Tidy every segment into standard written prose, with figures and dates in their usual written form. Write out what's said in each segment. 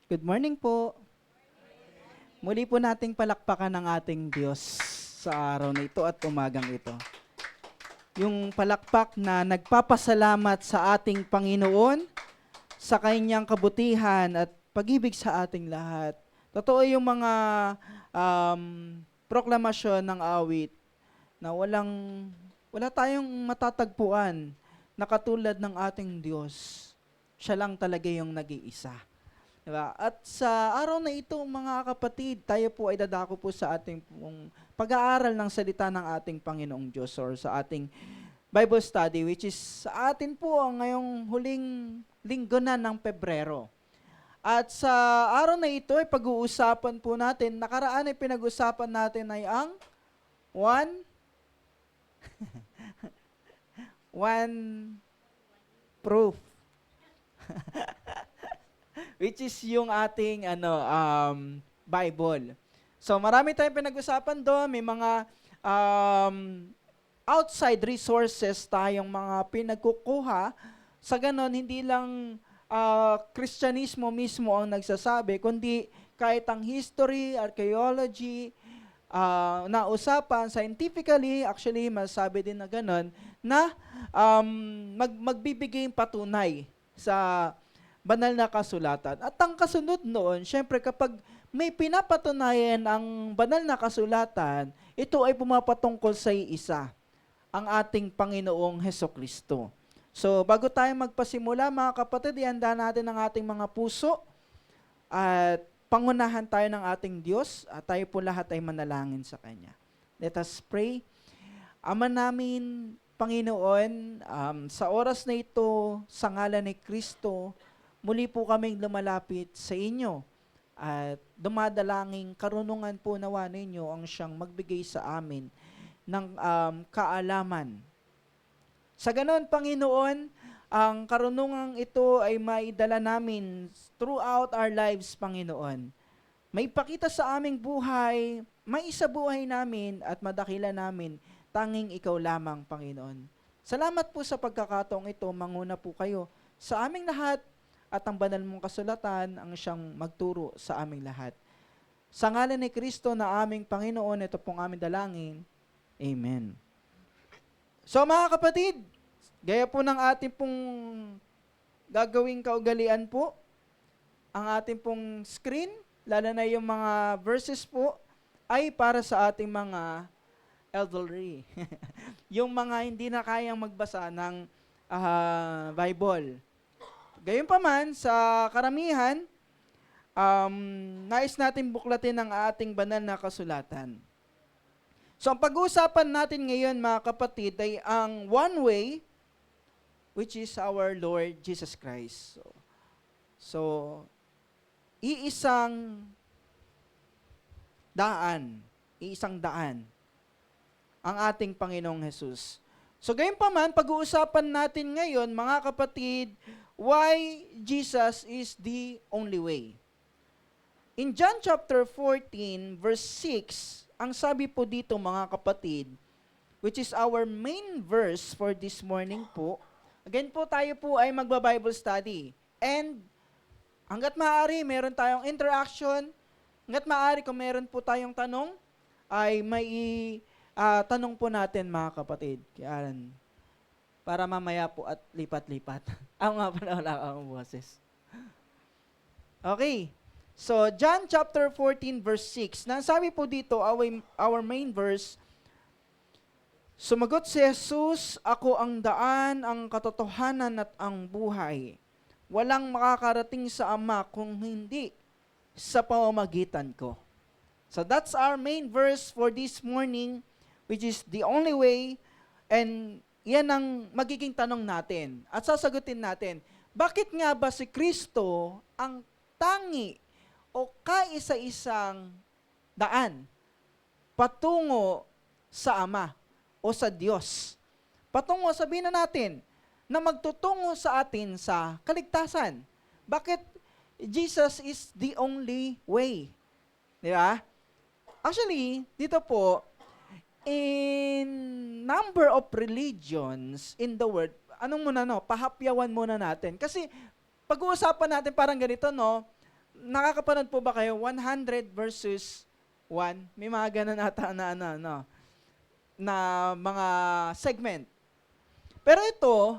Good morning po. Muli po nating palakpakan ng ating Diyos sa araw na ito at umagang ito. Yung palakpak na nagpapasalamat sa ating Panginoon, sa kanyang kabutihan at pag-ibig sa ating lahat. Totoo yung mga um, proklamasyon ng awit na wala tayong matatagpuan na katulad ng ating Diyos. Siya lang talaga yung nag-iisa. Diba? At sa araw na ito, mga kapatid, tayo po ay dadako po sa ating pag-aaral ng salita ng ating Panginoong Diyos or sa ating Bible study, which is sa atin po ang ngayong huling linggo na ng Pebrero. At sa araw na ito ay pag-uusapan po natin, nakaraan ay pinag-usapan natin ay ang one proof. Which is yung ating Bible. So marami tayong pinag-usapan doon, may mga outside resources tayong mga pinagkukuha. Sa ganon, hindi lang Kristyanismo mismo ang nagsasabi, kundi kahit ang history, archaeology, na usapan scientifically, actually masasabi din na ganon, na magbibigay patunay sa banal na kasulatan. At ang kasunod noon, syempre kapag may pinapatunayan ang banal na kasulatan, ito ay pumapatungkol sa iisa, ang ating Panginoong Hesukristo. So, bago tayo magpasimula, mga kapatid, ihanda natin ang ating mga puso at pangunahan tayo ng ating Diyos at tayo po lahat ay manalangin sa Kanya. Let us pray. Ama namin, Panginoon, sa oras na ito, sa ngalan ni Kristo, muli po kaming lumalapit sa inyo at dumadalangin karunungan po nawa ninyo ang siyang magbigay sa amin ng kaalaman. Sa ganon, Panginoon, ang karunungang ito ay maidala namin throughout our lives, Panginoon. May pakita sa aming buhay, may isabuhay namin at madakila namin, tanging ikaw lamang, Panginoon. Salamat po sa pagkakataong ito, manguna po kayo sa aming lahat at ang banal mong kasulatan ang siyang magturo sa aming lahat. Sa ngalan ni Kristo na aming Panginoon, ito pong aming dalangin. Amen. So mga kapatid, gaya po ng ating pong gagawing kaugalian po, ang ating pong screen, lalo na yung mga verses po, ay para sa ating mga elderly. Yung mga hindi na kayang magbasa ng Bible. Gayunpaman, sa karamihan, nais natin buklatin ang ating banal na kasulatan. So, ang pag-uusapan natin ngayon, mga kapatid, ay ang one way, which is our Lord Jesus Christ. So iisang daan, ang ating Panginoong Jesus. So, gayunpaman, pag-uusapan natin ngayon, mga kapatid, why Jesus is the only way. In John chapter 14, verse 6, ang sabi po dito, mga kapatid, which is our main verse for this morning po, again po tayo po ay magba-Bible study. And hanggat maaari, meron tayong interaction. Hanggat maaari, kung meron po tayong tanong, ay may tanong po natin, mga kapatid. Kaya, para mamaya po at lipat-lipat. Ang nga pala, wala akong boses. Okay. So, John chapter 14, verse 6. Nang sabi po dito, our main verse, sumagot si Jesus, ako ang daan, ang katotohanan at ang buhay. Walang makakarating sa Ama kung hindi sa pamamagitan ko. So that's our main verse for this morning, which is the only way, and yan ang magiging tanong natin. At sasagutin natin, bakit nga ba si Kristo ang tangi o kaisa-isang daan patungo sa Ama o sa Diyos? Patungo, sabihin na natin, na magtutungo sa atin sa kaligtasan. Bakit Jesus is the only way? Di ba? Actually, dito po, in number of religions in the world, pahapyawan muna natin. Kasi pag-uusapan natin parang ganito, no? nakakapanood po ba kayo 100 versus 1? May mga ganun ata na mga segment. Pero ito,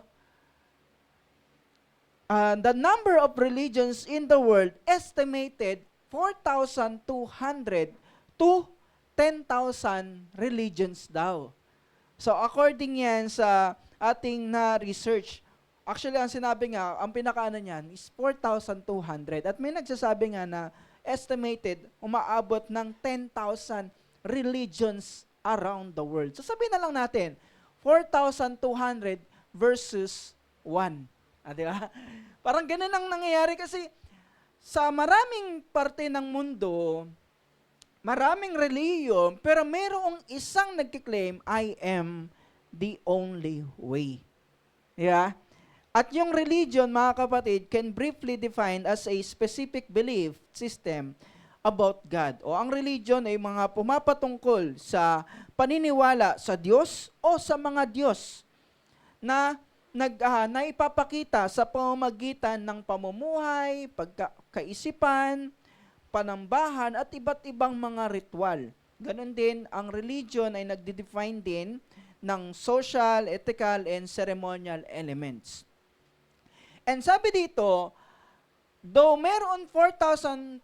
the number of religions in the world estimated 4,200 to 10,000 religions daw. So according yan sa ating na research, actually ang sinabi nga, ang pinakaano niyan is 4,200. At may nagsasabi nga na estimated umaabot ng 10,000 religions around the world. So sabihin na lang natin, 4,200 versus 1. Di ba? Parang ganun ang nangyayari kasi sa maraming parte ng mundo, maraming reliyon, pero mayroong isang nagkiklaim, I am the only way. Yeah? At yung religion, mga kapatid, can briefly defined as a specific belief system about God. O ang religion ay mga pumapatungkol sa paniniwala sa Diyos o sa mga Diyos na naipapakita sa pamamagitan ng pamumuhay, pagkaisipan, panambahan, at iba't ibang mga ritual. Ganon din, ang religion ay nagde-define din ng social, ethical, and ceremonial elements. And sabi dito, though meron 4,200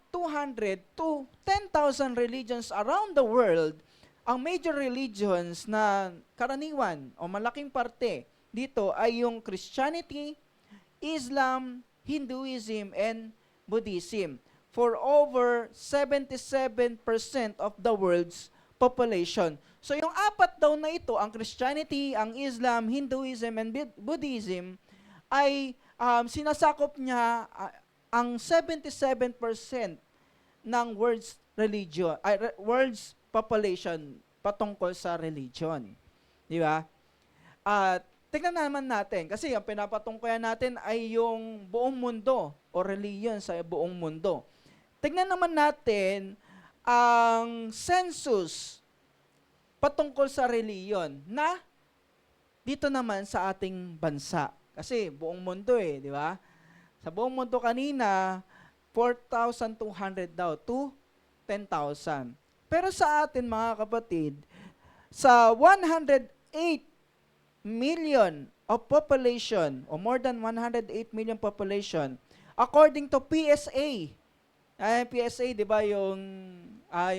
to 10,000 religions around the world, ang major religions na karaniwan o malaking parte dito ay yung Christianity, Islam, Hinduism, and Buddhism for over 77% of the world's population. So yung apat daw na ito, ang Christianity, ang Islam, Hinduism, and Buddhism, ay sinasakop niya ang 77% ng world's population patungkol sa religion. Di ba? At tingnan naman natin, kasi ang pinapatungkulan natin ay yung buong mundo o reliyon sa buong mundo. Tingnan naman natin ang census patungkol sa reliyon na dito naman sa ating bansa. Kasi buong mundo di ba? Sa buong mundo kanina, 4,200 daw to 10,000. Pero sa atin mga kapatid, sa 108 million of population, o more than 108 million population, according to PSA. PSA, di ba, yung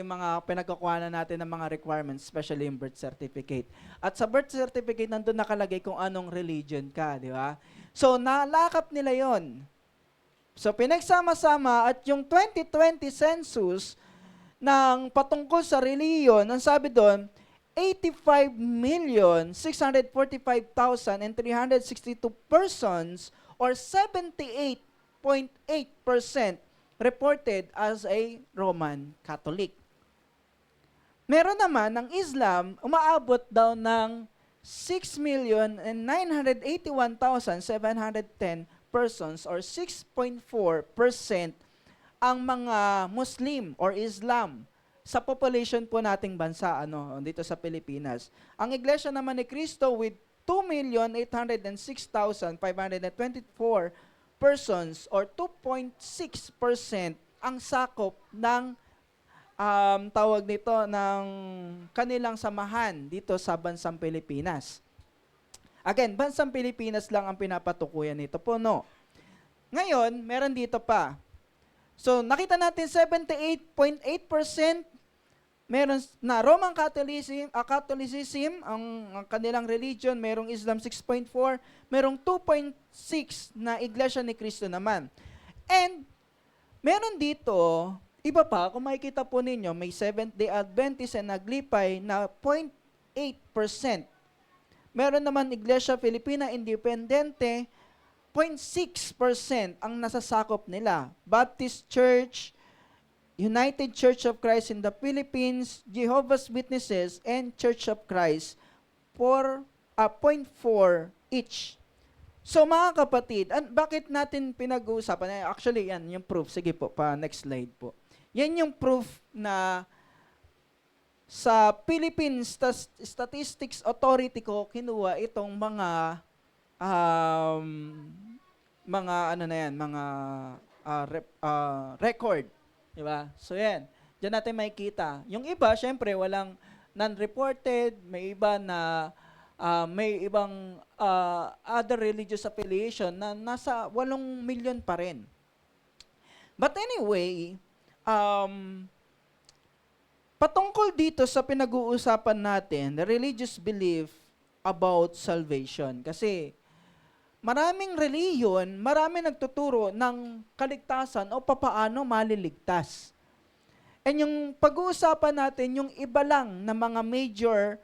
mga pinagkukuhanan natin ng mga requirements, especially yung birth certificate. At sa birth certificate, nandun nakalagay kung anong religion ka, di ba? So, nalakap nila yon. So, pinagsama-sama at yung 2020 census ng patungkol sa reliyon, ang sabi doon, 85,645,362 persons or 78.8% reported as a Roman Catholic. Meron naman ng Islam, umaabot daw ng 6,981,710 persons or 6.4% ang mga Muslim or Islam sa population po nating bansa dito sa Pilipinas. Ang Iglesia naman ni Cristo with 2,806,524 persons or 2.6% ang sakop ng tawag nito ng kanilang samahan dito sa bansang Pilipinas. Again, bansang Pilipinas lang ang pinapatukuyan nito po, no? Ngayon, meron dito pa. So, nakita natin 78.8% meron na Roman Catholicism, ang kanilang religion, merong Islam 6.4, merong 2.6 na Iglesia ni Cristo naman. And meron dito, iba pa, kung makikita po ninyo, may Seventh-day Adventist na naglipay na 0.8%. Meron naman Iglesia Filipina Independente, 0.6% ang nasasakop nila. Baptist Church, United Church of Christ in the Philippines, Jehovah's Witnesses, and Church of Christ for 0.4 each. So mga kapatid, bakit natin pinag-uusapan? Actually, yan yung proof. Sige po, next slide po. Yan yung proof na sa Philippine Statistics Authority ko kinuha itong mga record. Di ba? So yan, diyan natin makikita. Yung iba, syempre, walang non-reported, may iba na may ibang other religious affiliation na nasa 8 million pa rin. But anyway, patungkol dito sa pinag-uusapan natin, the religious belief about salvation. Kasi maraming reliyon, marami nagtuturo ng kaligtasan o papaano maliligtas. And yung pag-uusapan natin, yung iba lang na mga major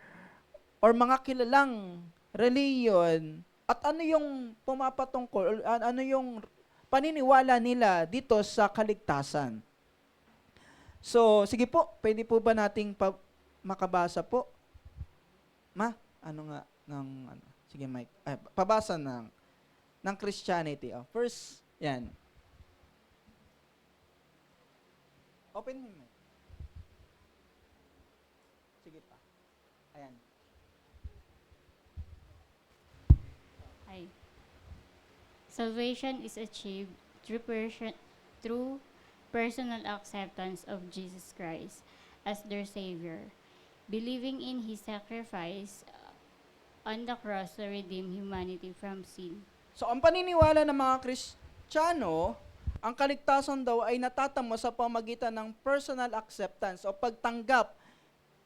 or mga kilalang reliyon at ano yung pumapatungkol, ano yung paniniwala nila dito sa kaligtasan. So, sige po, pwede po ba nating makabasa po? Ano nga, sige Mike, pabasa ng Christianity. First, yan. Open mo yun. Sige pa. Ayan. Hi. Salvation is achieved through personal acceptance of Jesus Christ as their Savior, believing in His sacrifice on the cross to redeem humanity from sin. So, ang paniniwala ng mga Kristiyano, ang kaligtasan daw ay natatamo sa pamagitan ng personal acceptance o pagtanggap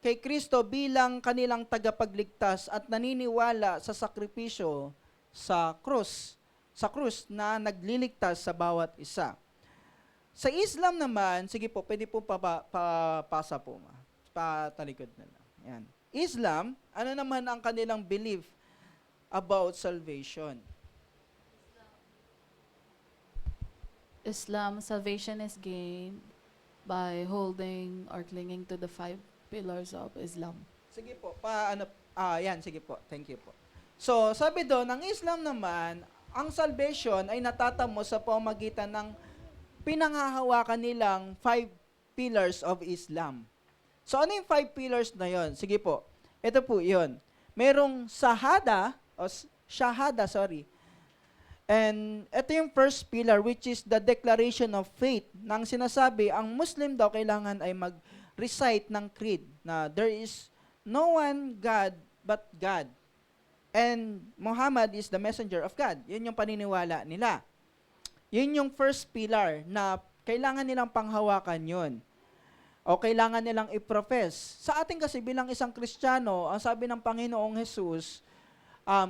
kay Kristo bilang kanilang tagapagligtas at naniniwala sa sakripisyo sa krus na nagliligtas sa bawat isa. Sa Islam naman, sige po, pwede po papasa po, patalikod na lang. Yan. Islam, ano naman ang kanilang belief about salvation? Islam, salvation is gained by holding or clinging to the 5 pillars of Islam. Sige po, yan, sige po, thank you po. So, sabi doon, ang Islam naman, ang salvation ay natatamo sa pamamagitan ng pinanghahawakan nilang 5 pillars of Islam. So, ano yung 5 pillars na yon? Sige po, ito po yon. Merong shahada, and ito yung first pillar, which is the declaration of faith. Nang sinasabi, ang Muslim daw kailangan ay mag-recite ng creed na there is no one God but God. And Muhammad is the messenger of God. Yun yung paniniwala nila. Yun yung first pillar na kailangan nilang panghawakan yun. O kailangan nilang i-profess. Sa atin kasi bilang isang Kristiyano, ang sabi ng Panginoong Jesus,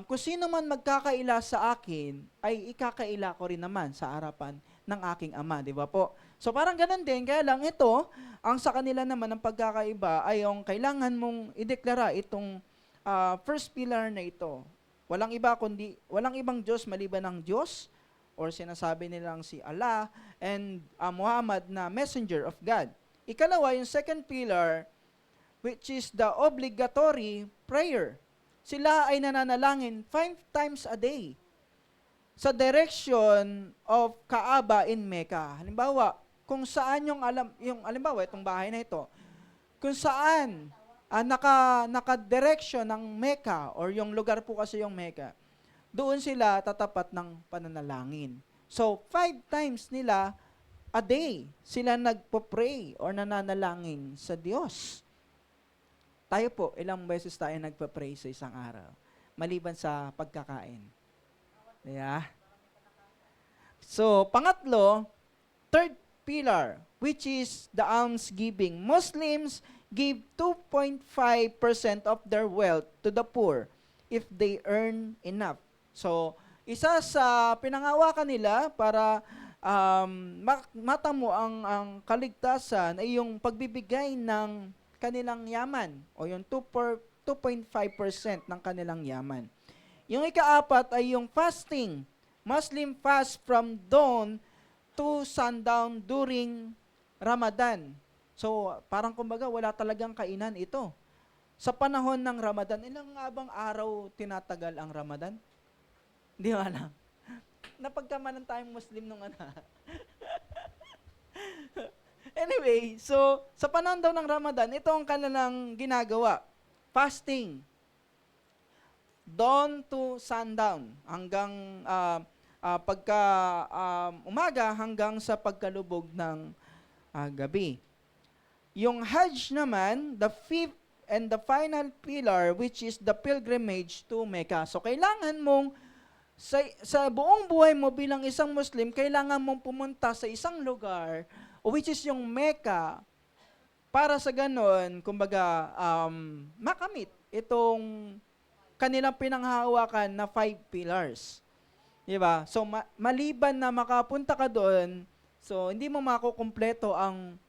kung sino man magkakaila sa akin, ay ikakaila ko rin naman sa harapan ng aking Ama, di ba po? So parang ganun din, kaya lang ito, ang sa kanila naman ang pagkakaiba ay yung kailangan mong ideklara itong first pillar na ito. Walang ibang Diyos maliban ng Diyos, or sinasabi nilang si Allah, and Muhammad na messenger of God. Ikalawa, yung second pillar, which is the obligatory prayer. Sila ay nananalangin 5 times a day sa direction of Kaaba in Mecca. Halimbawa, kung saan halimbawa, itong bahay na ito, kung saan naka-direction ng Mecca, or yung lugar po kasi yung Mecca, doon sila tatapat ng pananalangin. So, 5 times nila a day, sila nagpo-pray or nananalangin sa Diyos. Tayo po, ilang beses tayo nagpa-pray sa isang araw, maliban sa pagkakain. Yeah. So, pangatlo, third pillar, which is the almsgiving. Muslims give 2.5% of their wealth to the poor if they earn enough. So, isa sa pinangawakan nila para matamo ang kaligtasan ay yung pagbibigay ng kanilang yaman o yung 2.5% ng kanilang yaman. Yung ikaapat ay yung fasting. Muslim fast from dawn to sundown during Ramadan. So, parang kumbaga wala talagang kainan ito. Sa panahon ng Ramadan, ilang nga bang araw tinatagal ang Ramadan? Hindi mo alam. Napagkamanan tayong Muslim nung Anyway, so sa panahon daw ng Ramadan, ito ang kanilang ginagawa. Fasting. Dawn to sundown. Hanggang pagka umaga hanggang sa pagkalubog ng gabi. Yung Hajj naman, the fifth and the final pillar, which is the pilgrimage to Mecca. So kailangan mong sa buong buhay mo bilang isang Muslim, kailangan mong pumunta sa isang lugar, which is yung Mecca, para sa ganon, kumbaga, makamit itong kanilang pinanghahawakan na 5 pillars. Diba? So, maliban na makapunta ka doon, so, hindi mo makukumpleto ang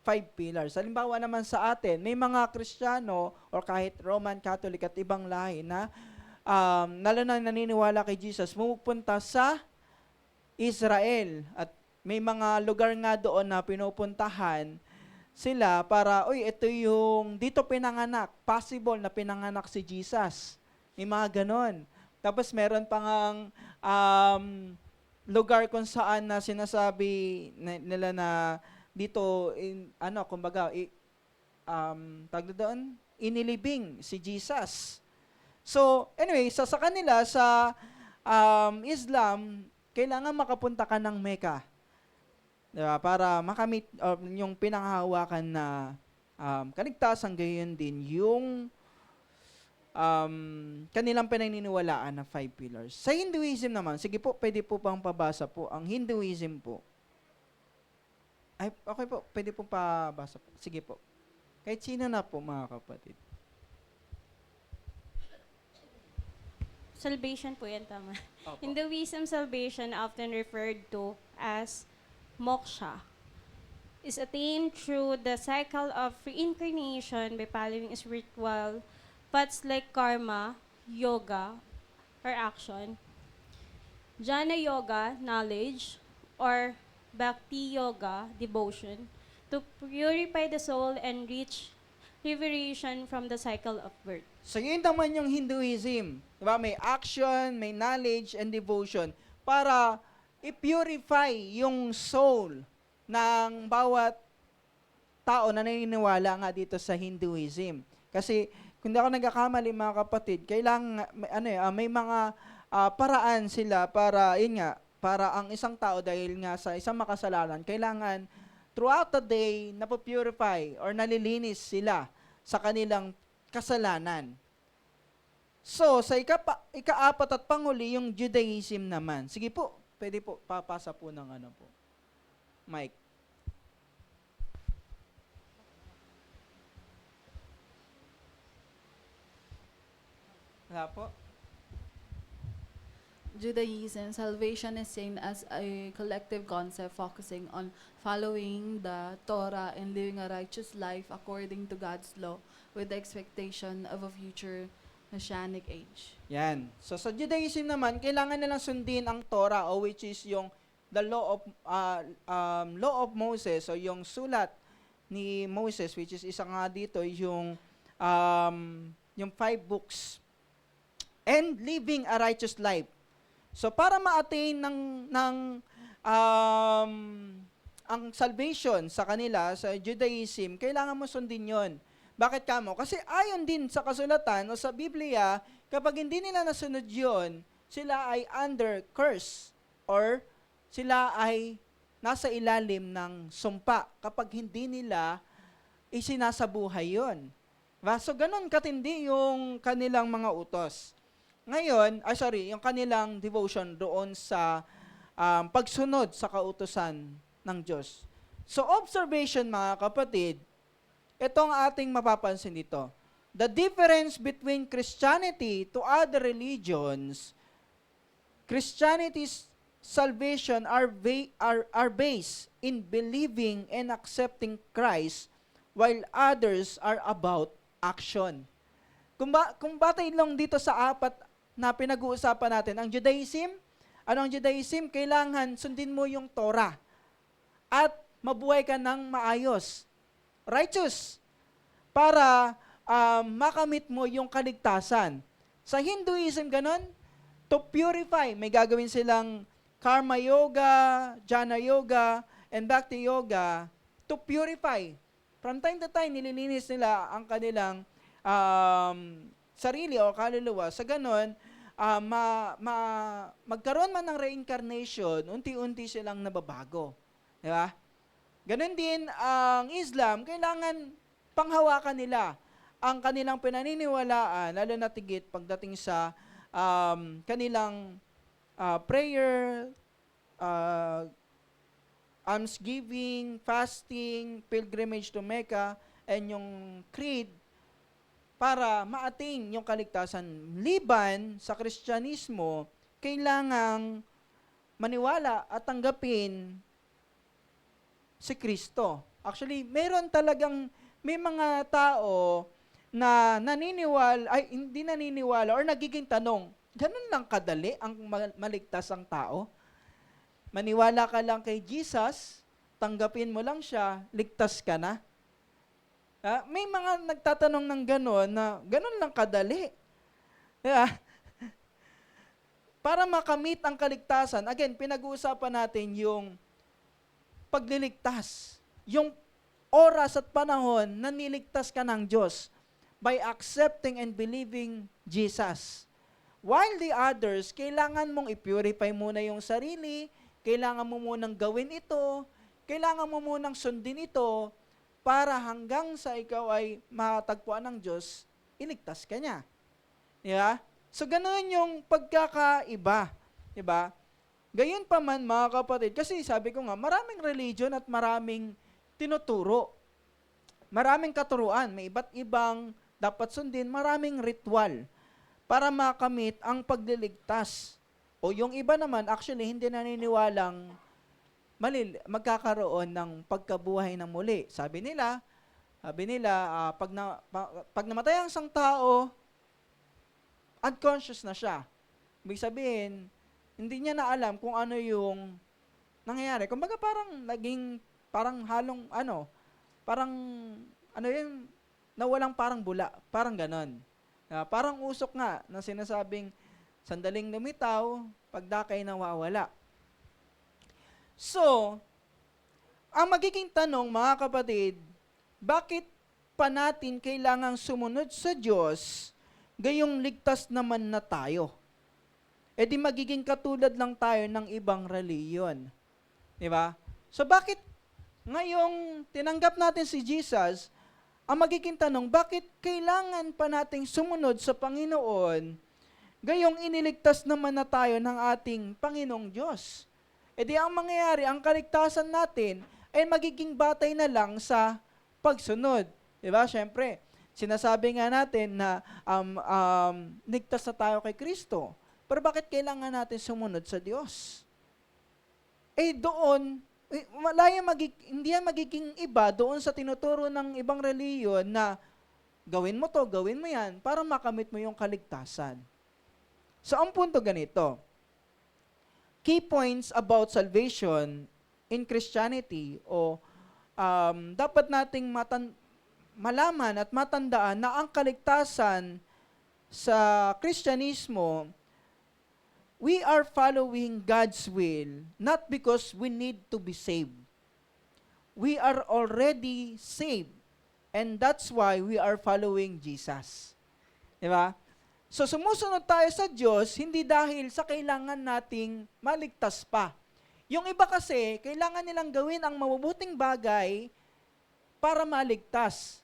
5 pillars. Halimbawa naman sa atin, may mga Kristiyano or kahit Roman Catholic at ibang lahi na lalo na naniniwala kay Jesus, pumupunta sa Israel. At may mga lugar nga doon na pinupuntahan sila para, ito yung dito pinanganak. Possible na pinanganak si Jesus. May mga ganon. Tapos meron pang lugar kung saan na sinasabi nila na dito, kumbaga, tawag doon, inilibing si Jesus. So, anyway, sa kanila, sa Islam, kailangan makapunta ka ng Mecca. Diba? Para makamit yung pinanghahawakan na kaligtasan, gayon din yung kanilang pinaniniwalaan na 5 pillars. Sa Hinduism naman, sige po, pwede po pang pabasa po. Ang Hinduism po, ay, okay po, pwede po pabasa po. Sige po. Kahit sino na po, mga kapatid. Salvation po yan, tama. Opo. Hinduism salvation, often referred to as moksha, is attained through the cycle of reincarnation by following spiritual paths like karma, yoga, or action, jnana yoga, knowledge, or bhakti yoga, devotion, to purify the soul and reach liberation from the cycle of birth. So, yun naman yung Hinduism. Diba? May action, may knowledge, and devotion para i-purify yung soul ng bawat tao na naniniwala nga dito sa Hinduism. Kasi, kung di ako nagkakamali, mga kapatid, kailangan, may mga paraan sila para, yun nga, para ang isang tao dahil nga sa isang makasalanan, kailangan throughout the day, napupurify or nalilinis sila sa kanilang kasalanan. So, sa ika-apat at panghuli, yung Judaism naman. Sige po, pwede po, papasa po ng po. Mike. Wala po. Judaism, salvation is seen as a collective concept focusing on following the Torah and living a righteous life according to God's law with the expectation of a future Messianic age. Yan. So sa Judaism naman, kailangan nilang sundin ang Torah, which is yung the law of Moses, o yung sulat ni Moses, which is isa nga dito yung 5 books, and living a righteous life. So para ma-attain ng ang salvation sa kanila sa Judaism, kailangan mo sundin 'yon. Bakit kamo? Kasi ayon din sa kasulatan o sa Biblia, kapag hindi nila nasunod 'yon, sila ay under curse or sila ay nasa ilalim ng sumpa kapag hindi nila isinasabuhay 'yon. So ganun katindi yung kanilang mga utos. Ngayon, yung kanilang devotion doon sa pagsunod sa kautusan ng Diyos. So, observation, mga kapatid, itong ating mapapansin dito. The difference between Christianity to other religions, Christianity's salvation are based in believing and accepting Christ, while others are about action. Kung batay lang dito sa apat na pinag-uusapan natin, ang Judaism, ang Judaism? Kailangan sundin mo yung Torah at mabuhay ka ng maayos, righteous, para makamit mo yung kaligtasan. Sa Hinduism, ganun, to purify, may gagawin silang karma yoga, jnana yoga, and bhakti yoga to purify. From time to time, nililinis nila ang kanilang sarili o kaluluwa. Sa ganon, magkaroon man ng reincarnation, unti-unti silang nababago. Di ba? Ganon din ang Islam, kailangan panghawakan nila ang kanilang pinaniniwalaan, lalo na tigit pagdating sa kanilang prayer, almsgiving, fasting, pilgrimage to Mecca, and yung creed, para maating yung kaligtasan. Liban sa Kristyanismo, kailangang maniwala at tanggapin si Kristo. Actually, may mga tao na hindi naniniwala or nagiging tanong, ganun lang kadali ang maligtas ang tao? Maniwala ka lang kay Jesus, tanggapin mo lang siya, ligtas ka na? May mga nagtatanong ng gano'n na gano'n lang kadali. Para makamit ang kaligtasan, again, pinag-uusapan natin yung pagliligtas. Yung oras at panahon na niligtas ka ng Diyos by accepting and believing Jesus. While the others, kailangan mong i-purify muna yung sarili, kailangan mo munang gawin ito, kailangan mo munang sundin ito, para hanggang sa ikaw ay matagpuan ng Diyos, iligtas ka niya. Diba? So, ganoon yung pagkakaiba. Diba? Gayon pa man, mga kapatid, kasi sabi ko nga, maraming religion at maraming tinuturo. Maraming katuruan. May iba't ibang dapat sundin, maraming ritual para makamit ang pagliligtas. O yung iba naman, actually, hindi naniniwalang magkakaroon ng pagkabuhay ng muli. Sabi nila, pag namatay ang isang tao, unconscious na siya. Ibig sabihin, hindi niya na alam kung ano yung nangyayari. Kumbaga nawalang parang bula, parang ganon. Parang usok nga na sinasabing, sandaling lumitaw, pagdakay nawawala. So, ang magiging tanong, mga kapatid, bakit pa natin kailangang sumunod sa Diyos, gayong ligtas naman na tayo? E di magiging katulad lang tayo ng ibang reliyon. Diba? So, bakit ngayong tinanggap natin si Jesus, ang magiging tanong, bakit kailangan pa nating sumunod sa Panginoon, gayong iniligtas naman na tayo ng ating Panginoong Diyos? E di ang mangyayari, ang kaligtasan natin ay magiging batay na lang sa pagsunod. Diba? Siyempre, sinasabi nga natin na ligtas na tayo kay Kristo. Pero bakit kailangan natin sumunod sa Diyos? Doon, hindi yan magiging iba doon sa tinuturo ng ibang reliyon na gawin mo to, gawin mo yan, para makamit mo yung kaligtasan. So, ang punto ganito. Key points about salvation in Christianity o dapat nating malaman at matandaan na ang kaligtasan sa Kristyanismo, we are following God's will not because we need to be saved. We are already saved and that's why we are following Jesus. Diba? So, sumusunod tayo sa Diyos, hindi dahil sa kailangan nating maligtas pa. Yung iba kasi, kailangan nilang gawin ang mabubuting bagay para maligtas.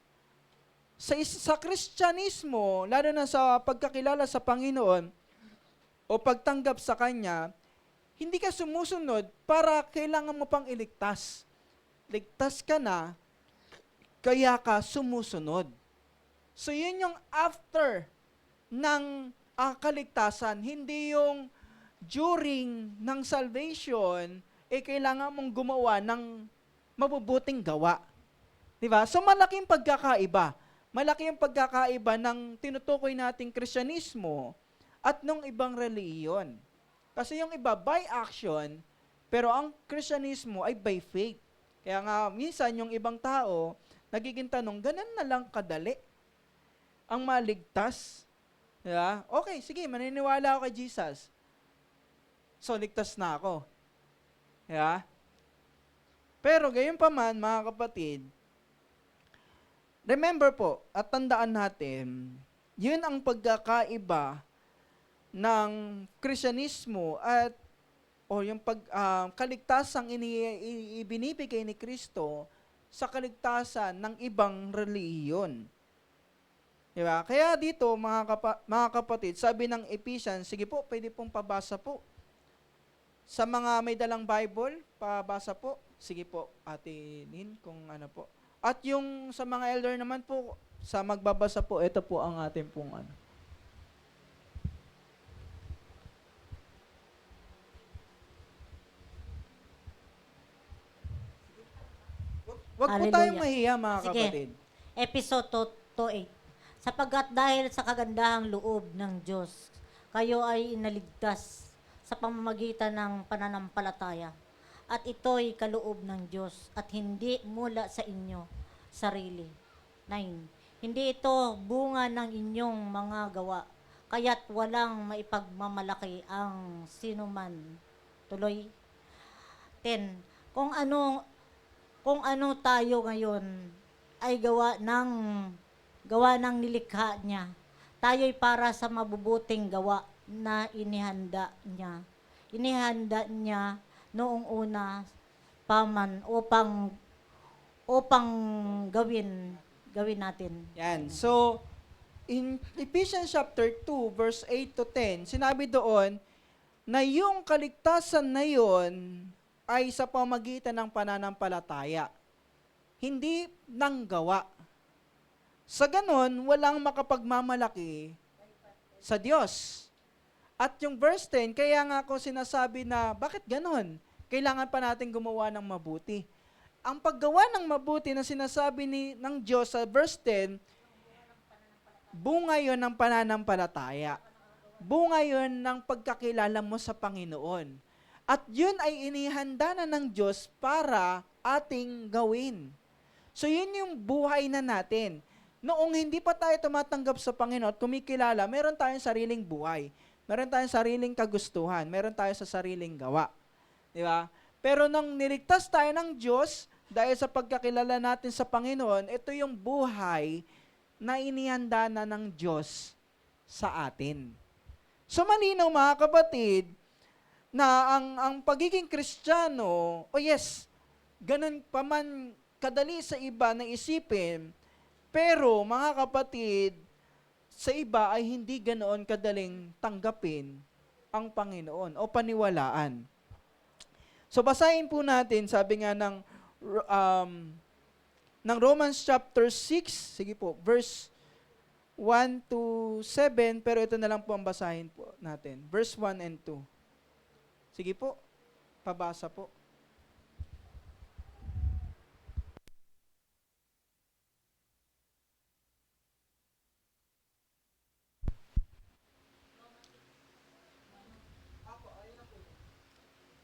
Sa Kristyanismo, lalo na sa pagkakilala sa Panginoon o pagtanggap sa Kanya, hindi ka sumusunod para kailangan mo pang iligtas. Ligtas ka na, kaya ka sumusunod. So, yun yung after ng kaligtasan, hindi yung during ng salvation, kailangan mong gumawa ng mabubuting gawa. Diba? So, malaking pagkakaiba. Malaki yung pagkakaiba ng tinutukoy nating Kristyanismo at nung ibang reliyon. Kasi yung iba, by action, pero ang Kristyanismo ay by faith. Kaya nga, minsan yung ibang tao, nagiging tanong, ganun na lang kadali ang maligtas. Diba? Okay, sige, maniniwala ako kay Jesus. So, ligtas na ako. Diba? Pero gayon pa man, mga kapatid, remember po, at tandaan natin, yun ang pagkakaiba ng Kristyanismo at o yung kaligtasang ibinibigay ni Kristo sa kaligtasan ng ibang relihiyon. Di ba? Kaya dito, mga kapatid, sabi ng Ephesians, sige po, pwede pong pabasa po. Sa mga may dalang Bible, pabasa po. Sige po, Ate Nin, kung ano po. At yung sa mga elder naman po, sa magbabasa po, ito po ang ating pong ano. Wag po Hallelujah. tayong mahiya, mga Sige. kapatid. Episode 2:8. Sapagkat dahil sa kagandahang loob ng Diyos, kayo ay inaligtas sa pamamagitan ng pananampalataya. At ito'y kaloob ng Diyos at hindi mula sa inyo sarili. 9. Hindi ito bunga ng inyong mga gawa, kaya't walang maipagmamalaki ang sinuman. Tuloy. 10. Kung ano tayo ngayon ay gawa ng nilikha niya. Tayo'y para sa mabubuting gawa na inihanda niya. Inihanda niya noong una paman upang gawin natin. Yan. So, in Ephesians chapter 2, verse 8 to 10, sinabi doon na yung kaligtasan na yon ay sa pamagitan ng pananampalataya, hindi ng gawa. Sa ganon, walang makapagmamalaki sa Diyos. At yung verse 10, kaya nga ako sinasabi na, bakit ganon? Kailangan pa natin gumawa ng mabuti. Ang paggawa ng mabuti na sinasabi ng Diyos sa verse 10, bunga yon ng pananampalataya. Bunga yon ng pagkakilala mo sa Panginoon. At yun ay inihanda na ng Diyos para ating gawin. So yun yung buhay na natin. Noong hindi pa tayo tumatanggap sa Panginoon at kumikilala, meron tayong sariling buhay. Meron tayong sariling kagustuhan. Meron tayo sa sariling gawa. Di ba? Pero nang niligtas tayo ng Diyos, dahil sa pagkakilala natin sa Panginoon, ito yung buhay na inihanda na ng Diyos sa atin. So malinaw, mga kapatid, na ang pagiging Kristiyano, ganun pa man kadali sa iba na isipin, pero mga kapatid, sa iba ay hindi ganoon kadaling tanggapin ang Panginoon o paniwalaan. So basahin po natin, sabi nga ng Romans chapter 6, sige po, verse 1 to 7, pero ito na lang po ang basahin po natin. Verse 1 and 2. Sige po, pabasa po.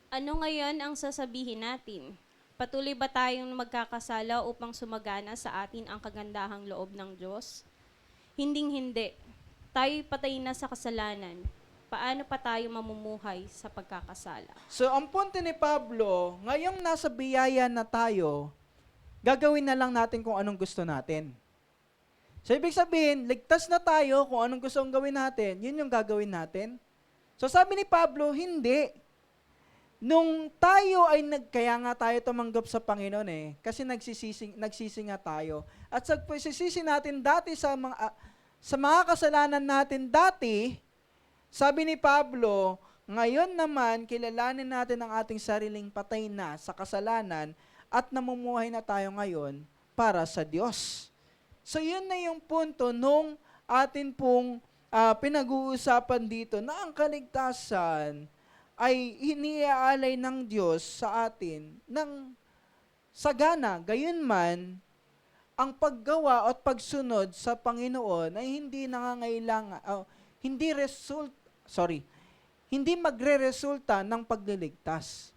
Ano ngayon ang sasabihin natin? Patuloy ba tayong magkakasala upang sumagana sa atin ang kagandahang loob ng Diyos? Hinding-hindi. Tayo'y patay na sa kasalanan. Paano pa tayo mamumuhay sa pagkakasala? So, ang punto ni Pablo, ngayong nasa biyaya na tayo, gagawin na lang natin kung anong gusto natin. So, ibig sabihin, ligtas na tayo kung anong gusto gawin natin, yun yung gagawin natin. So, sabi ni Pablo, hindi. Nung tayo ay kaya nga tayo tumanggap sa Panginoon kasi nagsisi nga tayo. At sa pagsisisi natin dati sa mga kasalanan natin dati, sabi ni Pablo, ngayon naman kilalanin natin ang ating sariling patay na sa kasalanan at namumuhay na tayo ngayon para sa Diyos. So yun na yung punto nung atin pong pinag-uusapan dito na ang kaligtasan ay iniaalay ng Diyos sa atin ng sagana. Gayunman, ang paggawa at pagsunod sa Panginoon ay hindi nangangailangan, hindi magre-resulta ng pagliligtas.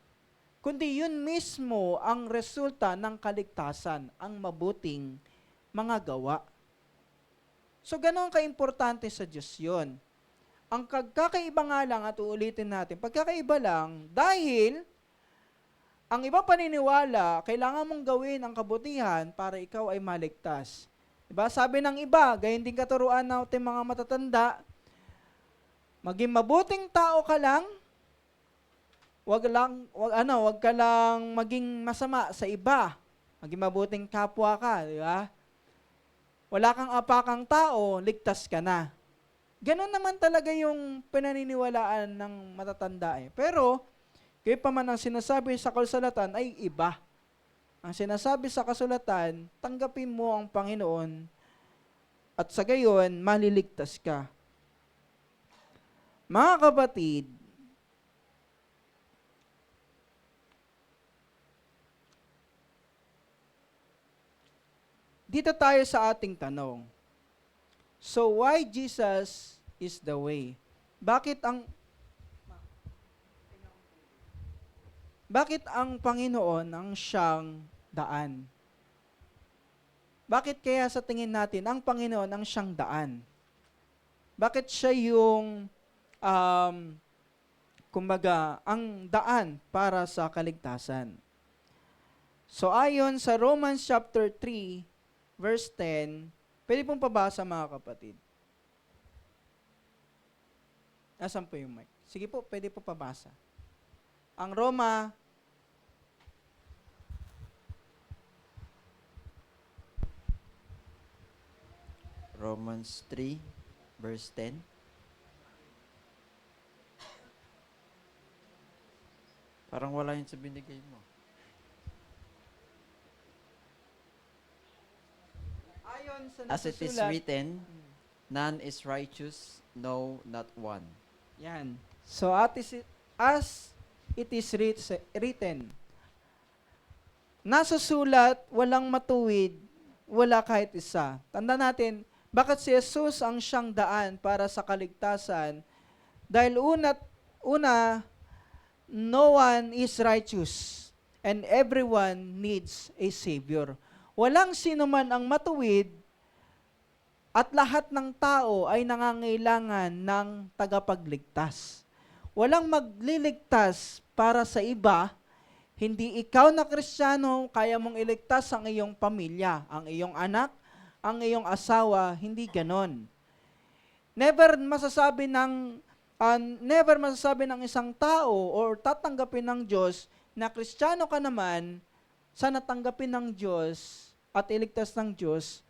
Kundi yun mismo ang resulta ng kaligtasan, ang mabuting mga gawa. So, ganoon ka-importante sa Diyos yun. Ang kakaiba nga lang, at uulitin natin, pagkakaiba lang, dahil ang iba paniniwala, kailangan mong gawin ang kabutihan para ikaw ay maligtas. Diba? Sabi ng iba, gayon din katuruan natin mga matatanda, Maging mabuting tao ka lang, wag ka lang maging masama sa iba. Maging mabuting kapwa ka, di ba? Wala kang apakang tao, ligtas ka na. Ganon naman talaga yung pinaniniwalaan ng matatanda eh. Pero, kayo pa man ang sinasabi sa kasulatan ay iba. Ang sinasabi sa kasulatan, tanggapin mo ang Panginoon at sa gayon, maliligtas ka. Mga kapatid, dito tayo sa ating tanong. So why Jesus is the way? Bakit ang Panginoon ang siyang daan? Bakit kaya sa tingin natin ang Panginoon ang siyang daan? Bakit siya yung kumbaga ang daan para sa kaligtasan? So ayon sa Romans chapter 3 verse 10, pwede pong pabasa mga kapatid. Nasaan po yung mic? Sige po, pwede po pabasa. Ang Romans 3, verse 10. Parang wala yun sa binigay mo. ayon sa As it is nasusulat, written, none is righteous, no, not one. yan. So as it is written, nasusulat, walang matuwid, wala kahit isa. Tanda natin, bakit si Jesus ang siyang daan para sa kaligtasan? Dahil una, no one is righteous and everyone needs a Savior. Walang sino man ang matuwid at lahat ng tao ay nangangailangan ng tagapagligtas. Walang magliligtas para sa iba, hindi ikaw na Kristiyano kaya mong iligtas ang iyong pamilya, ang iyong anak, ang iyong asawa, hindi ganon. Never masasabi ng isang tao or tatanggapin ng Diyos na Kristiyano ka naman, sana tanggapin ng Diyos at iligtas ng Diyos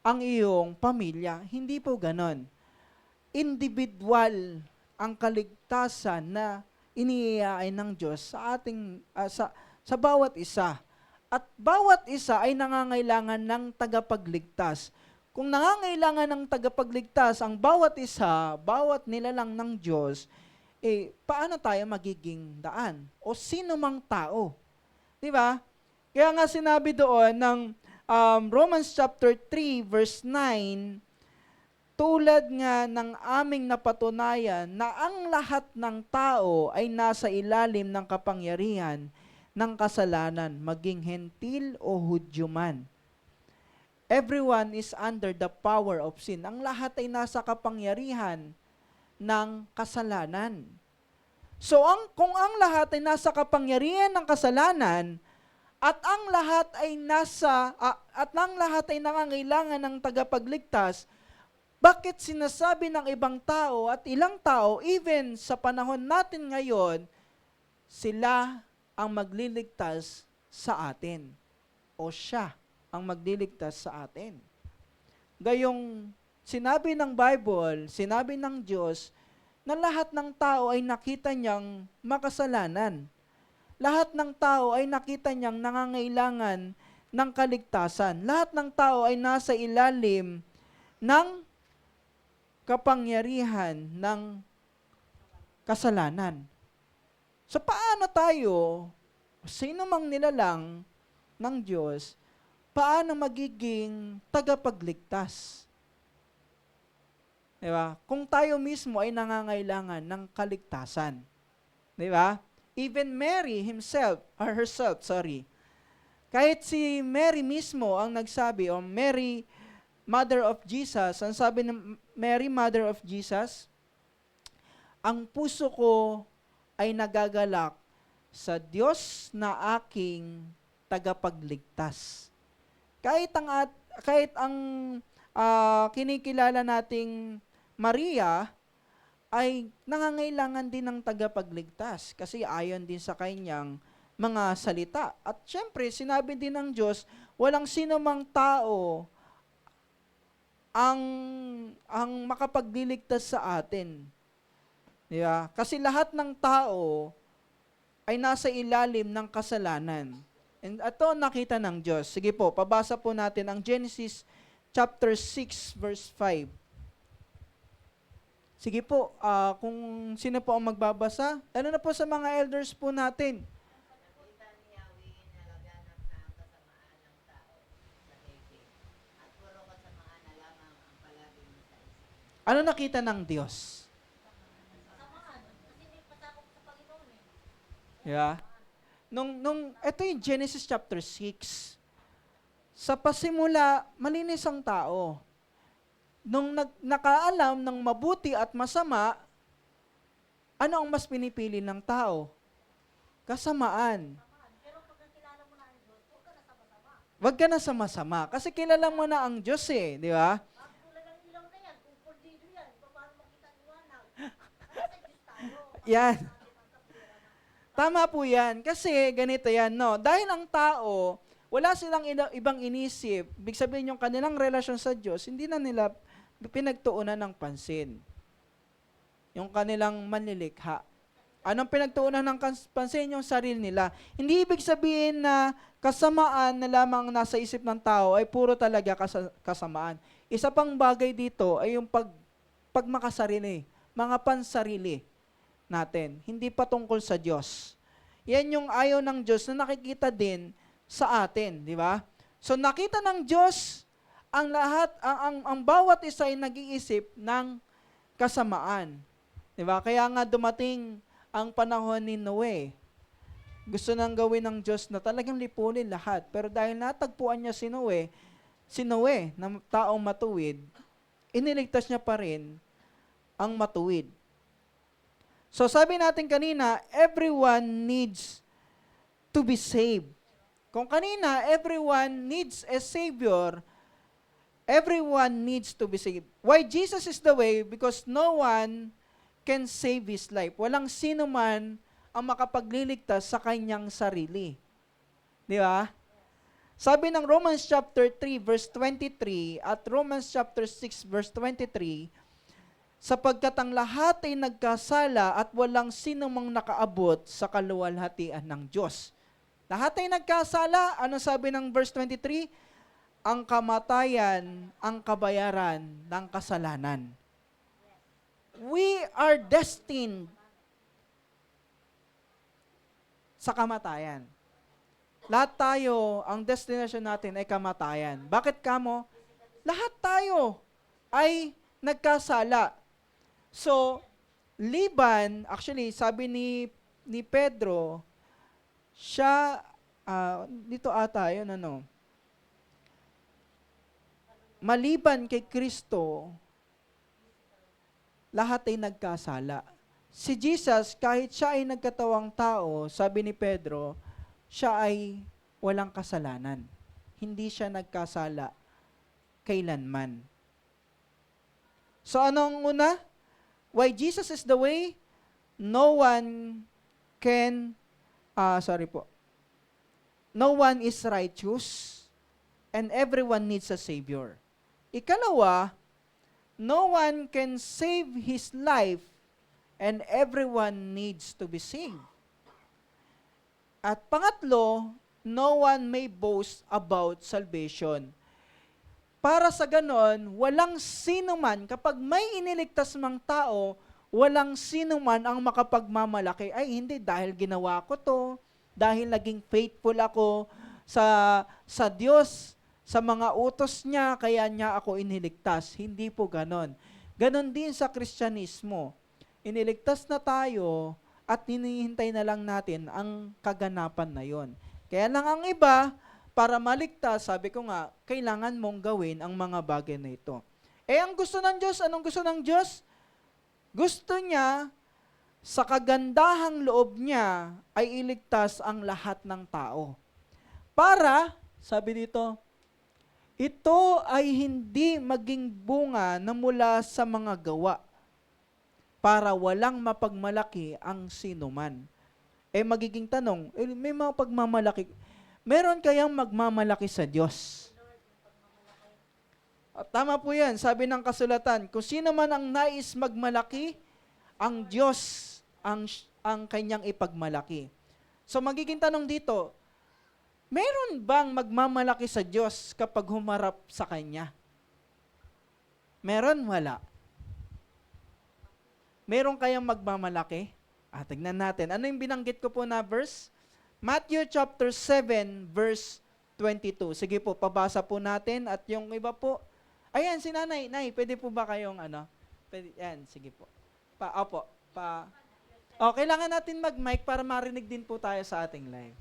ang iyong pamilya. Hindi po ganon. Individual ang kaligtasan na iniiyain ng Diyos sa ating sa bawat isa. At bawat isa ay nangangailangan ng tagapagligtas. Kung nangangailangan ng tagapagligtas ang bawat isa, bawat nilalang ng Diyos, paano tayo magiging daan? O sino mang tao? Di ba? Kaya nga sinabi doon ng Romans chapter 3 verse 9, tulad nga ng aming napatunayan na ang lahat ng tao ay nasa ilalim ng kapangyarihan ng kasalanan, maging hentil o Hudyo man. Everyone is under the power of sin. Ang lahat ay nasa kapangyarihan ng kasalanan. So kung ang lahat ay nasa kapangyarihan ng kasalanan at ang lahat ay nangangailangan ng tagapagligtas, bakit sinasabi ng ibang tao at ilang tao, even sa panahon natin ngayon, sila ang magliligtas sa atin o siya ang magliligtas sa atin? Gayong sinabi ng Bible, sinabi ng Diyos, na lahat ng tao ay nakita niyang makasalanan. Lahat ng tao ay nakita niyang nangangailangan ng kaligtasan. Lahat ng tao ay nasa ilalim ng kapangyarihan ng kasalanan. So paano tayo, sino mang nilalang ng Diyos, paano magiging tagapagligtas? Diba? Kung tayo mismo ay nangangailangan ng kaligtasan. Diba? Even Mary herself, kahit si Mary mismo ang nagsabi, o Mary, Mother of Jesus, ang sabi ng Mary, Mother of Jesus, ang puso ko ay nagagalak sa Diyos na aking tagapagligtas. Kahit ang kinikilala nating Maria ay nangangailangan din ng tagapagligtas kasi ayon din sa kanyang mga salita. At syempre, sinabi din ng Diyos, walang sino mang tao ang makapagliligtas sa atin. Di ba? Kasi lahat ng tao ay nasa ilalim ng kasalanan. And ito nakita ng Diyos. Sige po, pabasa po natin ang Genesis chapter 6 verse 5. Sige po, kung sino po ang magbabasa, ano na po sa mga elders po natin. Ano nakita ng Diyos? Yeah. Ito yung Genesis chapter 6. Sa pasimula, malinis ang tao. Nung nakaalam ng mabuti at masama, ano ang mas pinipili ng tao? Kasamaan. Wag ka na sa masama. Kasi kilala mo na ang Diyos eh, di ba? Yan. Tama po yan. Kasi ganito yan, no? Dahil ang tao, wala silang ibang inisip, ibig sabihin yung kanilang relasyon sa Diyos, hindi na nila pinagtuunan ng pansin. Yung kanilang manlilikha. Anong pinagtuunan ng pansin? Yung sarili nila. Hindi ibig sabihin na kasamaan na lamang nasa isip ng tao ay puro talaga kasamaan. Isa pang bagay dito ay yung pagmakasarili, mga pansarili natin. Hindi patungkol sa Diyos. Yan yung ayaw ng Diyos na nakikita din sa atin, di ba? So nakita ng Diyos ang lahat, ang bawat isa ay nag-iisip ng kasamaan. Di ba? Kaya nga dumating ang panahon ni Noe. Gusto nang gawin ng Diyos na talagang lipunin lahat. Pero dahil natagpuan niya si Noe na taong matuwid, iniligtas niya pa rin ang matuwid. So sabi natin kanina, everyone needs to be saved. Kung kanina, everyone needs a Savior, everyone needs to be saved. Why Jesus is the way? Because no one can save his life. Walang sino man ang makapagliligtas sa kanyang sarili. Di ba? Sabi ng Romans chapter 3 verse 23 at Romans chapter 6 verse 23, sapagkat ang lahat ay nagkasala at walang sino mang nakaabot sa kaluwalhatian ng Diyos. Lahat ay nagkasala. Ano sabi ng verse 23? Ang kamatayan, ang kabayaran ng kasalanan. We are destined sa kamatayan. Lahat tayo, ang destination natin ay kamatayan. Bakit kamo? Lahat tayo ay nagkasala. So, Liban, actually, sabi ni Pedro, siya, dito ata, yun ano, maliban kay Kristo, lahat ay nagkasala. Si Jesus, kahit siya ay nagkatawang tao, sabi ni Pedro, siya ay walang kasalanan. Hindi siya nagkasala kailanman. So anong una? Why Jesus is the way? No one No one is righteous and everyone needs a Savior. Ikalawa, no one can save his life and everyone needs to be saved. At pangatlo, no one may boast about salvation. Para sa ganon, walang sino man, kapag may iniligtas mang tao, walang sino man ang makapagmamalaki, ay hindi, dahil ginawa ko to, dahil naging faithful ako sa Diyos, sa mga utos niya, kaya niya ako iniligtas. Hindi po ganon. Ganon din sa Kristyanismo. Iniligtas na tayo at hinihintay na lang natin ang kaganapan na yon. Kaya lang ang iba, para maligtas, sabi ko nga, kailangan mong gawin ang mga bagay na ito. Ang gusto ng Diyos, anong gusto ng Diyos? Gusto niya, sa kagandahang loob niya, ay iligtas ang lahat ng tao. Para, sabi dito, ito ay hindi maging bunga na mula sa mga gawa. para walang mapagmalaki ang sinuman. Magiging tanong, may mga pagmamalaki. Meron kayang magmamalaki sa Diyos? Tama po yan. Sabi ng kasulatan, kung sino man ang nais magmalaki, ang Diyos ang kanyang ipagmalaki. So magiging tanong dito, meron bang magmamalaki sa Diyos kapag humarap sa Kanya? Meron? Wala. Meron kayang magmamalaki? Tignan natin. Ano yung binanggit ko po na verse? Matthew chapter 7 verse 22. Sige po, pabasa po natin. At yung iba po, ayan, si Nanay. Nay, pwede po ba kayong Pwede, yan, sige po. Kailangan natin mag-mic para marinig din po tayo sa ating live.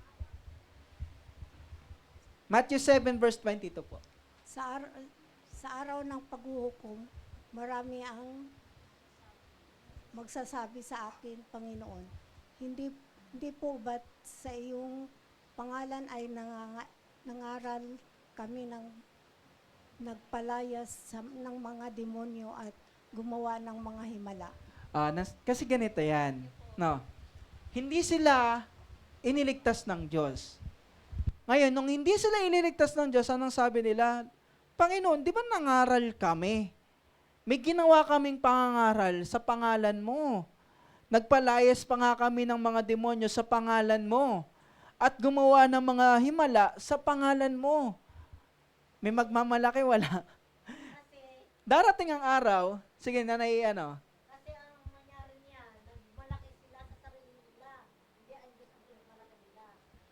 Matthew 7 verse 22 po. Sa araw ng paghuhukom, marami ang magsasabi sa akin, Panginoon, hindi po ba't sa iyong pangalan ay nangaral kami ng nagpalayas ng mga demonyo at gumawa ng mga himala? Kasi ganito yan. No. Hindi sila iniligtas ng Diyos. Ngayon, nung hindi sila iniligtas ng Diyos, anong sabi nila? Panginoon, di ba nangaral kami? May ginawa kaming pangangaral sa pangalan mo. Nagpalayas pa nga kami ng mga demonyo sa pangalan mo. At gumawa ng mga himala sa pangalan mo. May magmamalaki, wala. Darating ang araw, sige, Nanay, Kasi ang nangyari niya, nagmalaki sila sa sarili nila. Hindi ang Diyos ang pinagmalaki nila.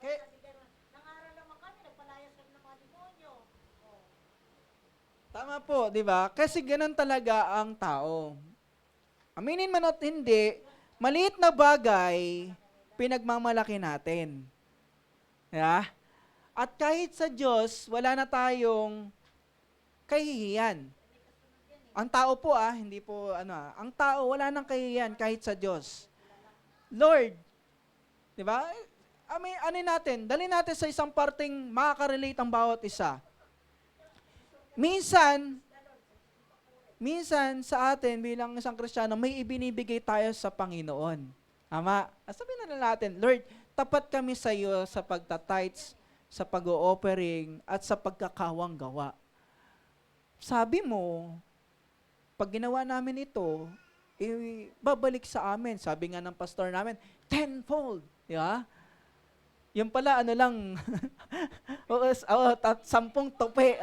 Kaya- Kasi ganun, nangaral naman kami, nagpalayas kami ng mga demonyo. Tama po, di ba? Kasi ganun talaga ang tao. Aminin man at hindi, maliit na bagay, pinagmamalaki natin. Yeah? At kahit sa Diyos, wala na tayong kahihiyan. Ang tao po hindi po ang tao wala nang kahihiyan kahit sa Diyos. Lord, di ba? Natin, dali natin sa isang parting makaka-relate ang bawat isa. Minsan sa atin bilang isang Kristiyano, may ibinibigay tayo sa Panginoon. Tama? Sabihin na natin, Lord, tapat kami sa iyo sa pagtatites, sa pag-o-offering, at sa pagkakawang gawa. Sabi mo, pag ginawa namin ito, babalik sa amin. Sabi nga ng pastor namin, tenfold. Di ba? Yung pala, 10 tope.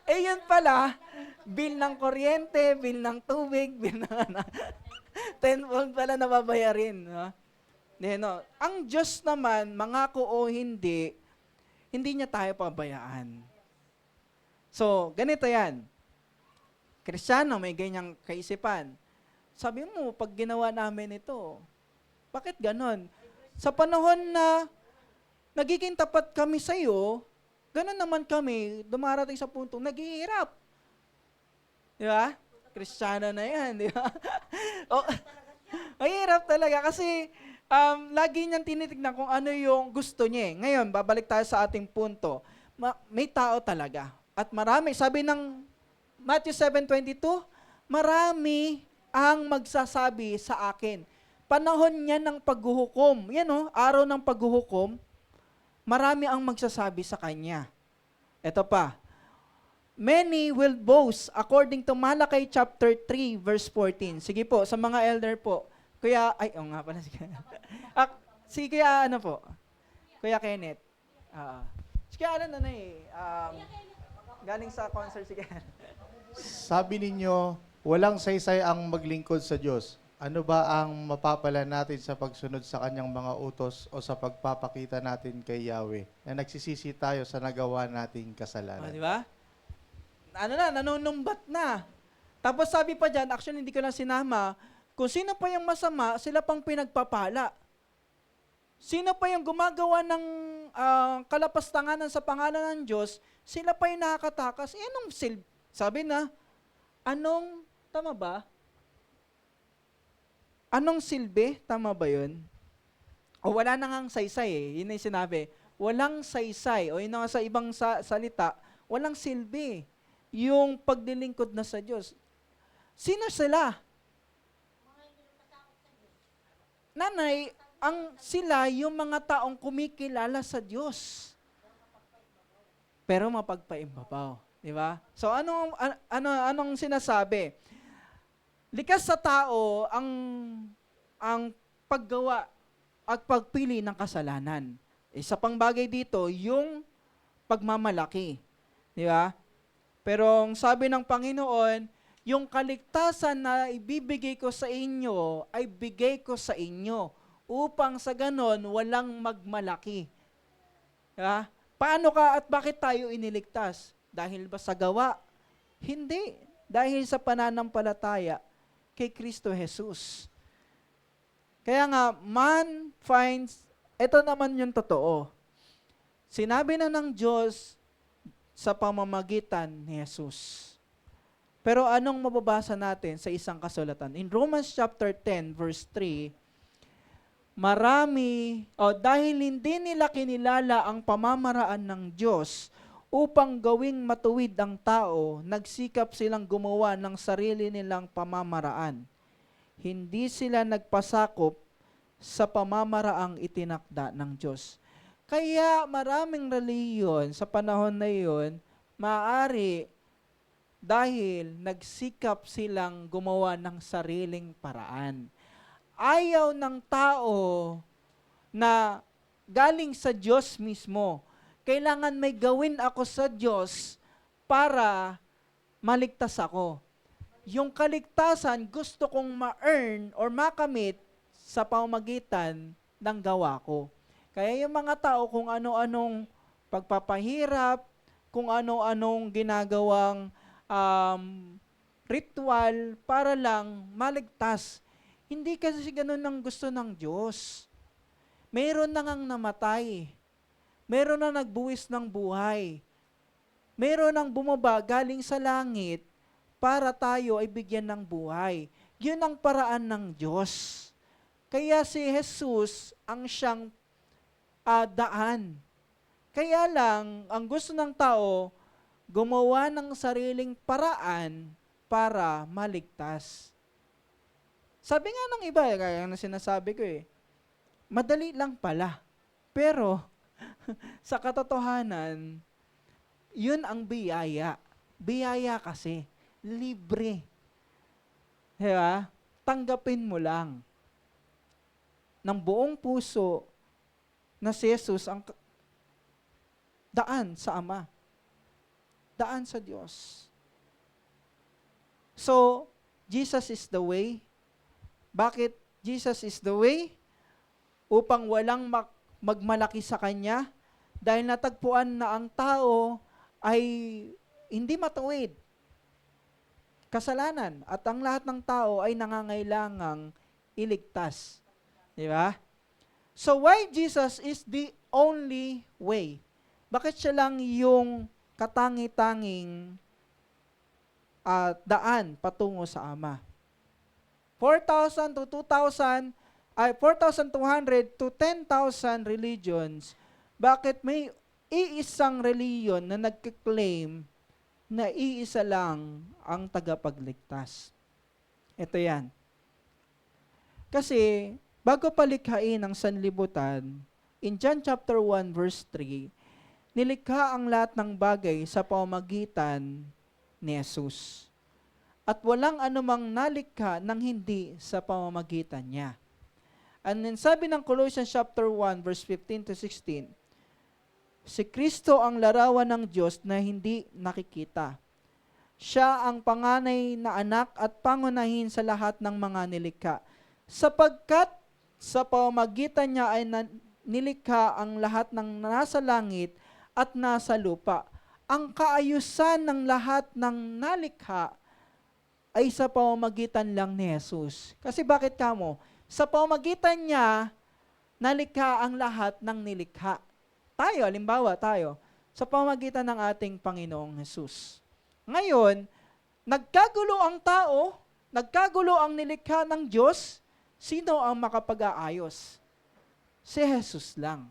Yun pala, bill ng kuryente, bill ng tubig, bill ng tenfold pala nababayarin. Ang Diyos naman, mangako o hindi niya tayo pabayaan. So, ganito yan. Kristiyano, may ganyang kaisipan. Sabi mo, pag ginawa namin ito, bakit ganon? Sa panahon na nagiging tapat kami sa iyo, ganon naman kami, dumarating sa puntong naghihirap. Di ba? Kristiyano na yan, di ba? Mahirap talaga kasi lagi niyang tinitignan kung ano yung gusto niya. Ngayon, babalik tayo sa ating punto. May tao talaga. At marami, sabi ng Matthew 7:22, marami ang magsasabi sa akin. Panahon niya ng paghuhukom. Yan araw ng paghuhukom, marami ang magsasabi sa kanya. Ito pa. Many will boast according to Malachi chapter 3 verse 14. Sige po, sa mga elder po. Kuya, nga pala. Sige, Kuya Kenneth. Sige, galing sa concert, sige. Sabi ninyo, walang saysay ang maglingkod sa Diyos. Ano ba ang mapapala natin sa pagsunod sa kanyang mga utos o sa pagpapakita natin kay Yahweh na nagsisisi tayo sa nagawa nating kasalanan? Di ba? Nanunumbat na. Tapos sabi pa dyan, actually hindi ko lang sinama, kung sino pa yung masama, sila pang pinagpapala. Sino pa yung gumagawa ng kalapastanganan sa pangalan ng Diyos, sila pa yung nakakatakas. Sabi na, tama ba? Anong silbi? Tama ba yun? O wala na ngang saysay Yun yung sinabi. Walang saysay. O yun nga sa ibang salita, walang silbi. Yung pagdilingkod na sa Diyos. Sino sila? nanay, sila yung mga taong kumikilala sa Diyos. Pero mapagpaimbabaw, di ba? So anong sinasabi? Likas sa tao ang paggawa at pagpili ng kasalanan. Isa pang bagay dito, yung pagmamalaki. Di ba? Pero ang sabi ng Panginoon, yung kaligtasan na ibibigay ko sa inyo ay bigay ko sa inyo upang sa ganon walang magmalaki. Di ba? Paano ka at bakit tayo iniligtas? Dahil ba sa gawa? Hindi. Dahil sa pananampalataya kay Kristo Jesus. Kaya nga, man finds, ito naman yung totoo. Sinabi na ng Diyos sa pamamagitan ni Jesus. Pero anong mababasa natin sa isang kasulatan? In Romans chapter 10, verse 3, dahil hindi nila kinilala ang pamamaraan ng Diyos upang gawing matuwid ang tao, nagsikap silang gumawa ng sarili nilang pamamaraan. Hindi sila nagpasakop sa pamamaraang itinakda ng Diyos. Kaya maraming reliyon sa panahon na iyon, maaari dahil nagsikap silang gumawa ng sariling paraan. Ayaw ng tao na galing sa Diyos mismo. Kailangan may gawin ako sa Diyos para maligtas ako. Yung kaligtasan gusto kong ma-earn or makamit sa pamamagitan ng gawa ko. Kaya yung mga tao kung ano-anong pagpapahirap, kung ano-anong ginagawang ritual para lang maligtas. Hindi kasi ganun ang gusto ng Diyos. Meron na ngang namatay. Meron na nagbuwis ng buhay. Meron nang bumaba galing sa langit para tayo ay bigyan ng buhay. Yun ang paraan ng Diyos. Kaya si Jesus ang siyang daan. Kaya lang, ang gusto ng tao, gumawa ng sariling paraan para maligtas. Sabi nga ng iba, kaya na sinasabi ko madali lang pala. Pero, sa katotohanan, yun ang biyaya. Biyaya kasi, libre. Diba? Tanggapin mo lang ng buong puso na si Jesus ang daan sa Ama. Daan sa Diyos. So, Jesus is the way. Bakit Jesus is the way? Upang walang magmalaki sa Kanya, dahil natagpuan na ang tao ay hindi matuwid. Kasalanan. At ang lahat ng tao ay nangangailangang iligtas. Di ba? So why Jesus is the only way? Bakit siya lang yung katangi-tanging daan patungo sa Ama? 4,000 to 2,000, 4,200 to 10,000 religions, bakit may iisang reliyon na nagkiklaim na iisa lang ang tagapagligtas? Ito yan. Kasi, bago palikhain ang sanlibutan, in John chapter 1 verse 3, nilikha ang lahat ng bagay sa pamamagitan ni Jesus. At walang anumang nalikha nang hindi sa pamamagitan niya. And then sabi ng Colossians chapter 1 verse 15 to 16, si Kristo ang larawan ng Diyos na hindi nakikita. Siya ang panganay na anak at pangunahin sa lahat ng mga nilikha. Sapagkat sa pamamagitan niya ay nilikha ang lahat ng nasa langit at nasa lupa. Ang kaayusan ng lahat ng nalikha ay sa pamamagitan lang ni Jesus. Kasi bakit kamo? Sa pamamagitan niya, nalikha ang lahat ng nilikha. Tayo, halimbawa tayo, sa pamamagitan ng ating Panginoong Jesus. Ngayon, nagkagulo ang tao, nagkagulo ang nilikha ng Diyos, sino ang makapag-aayos? Si Jesus lang.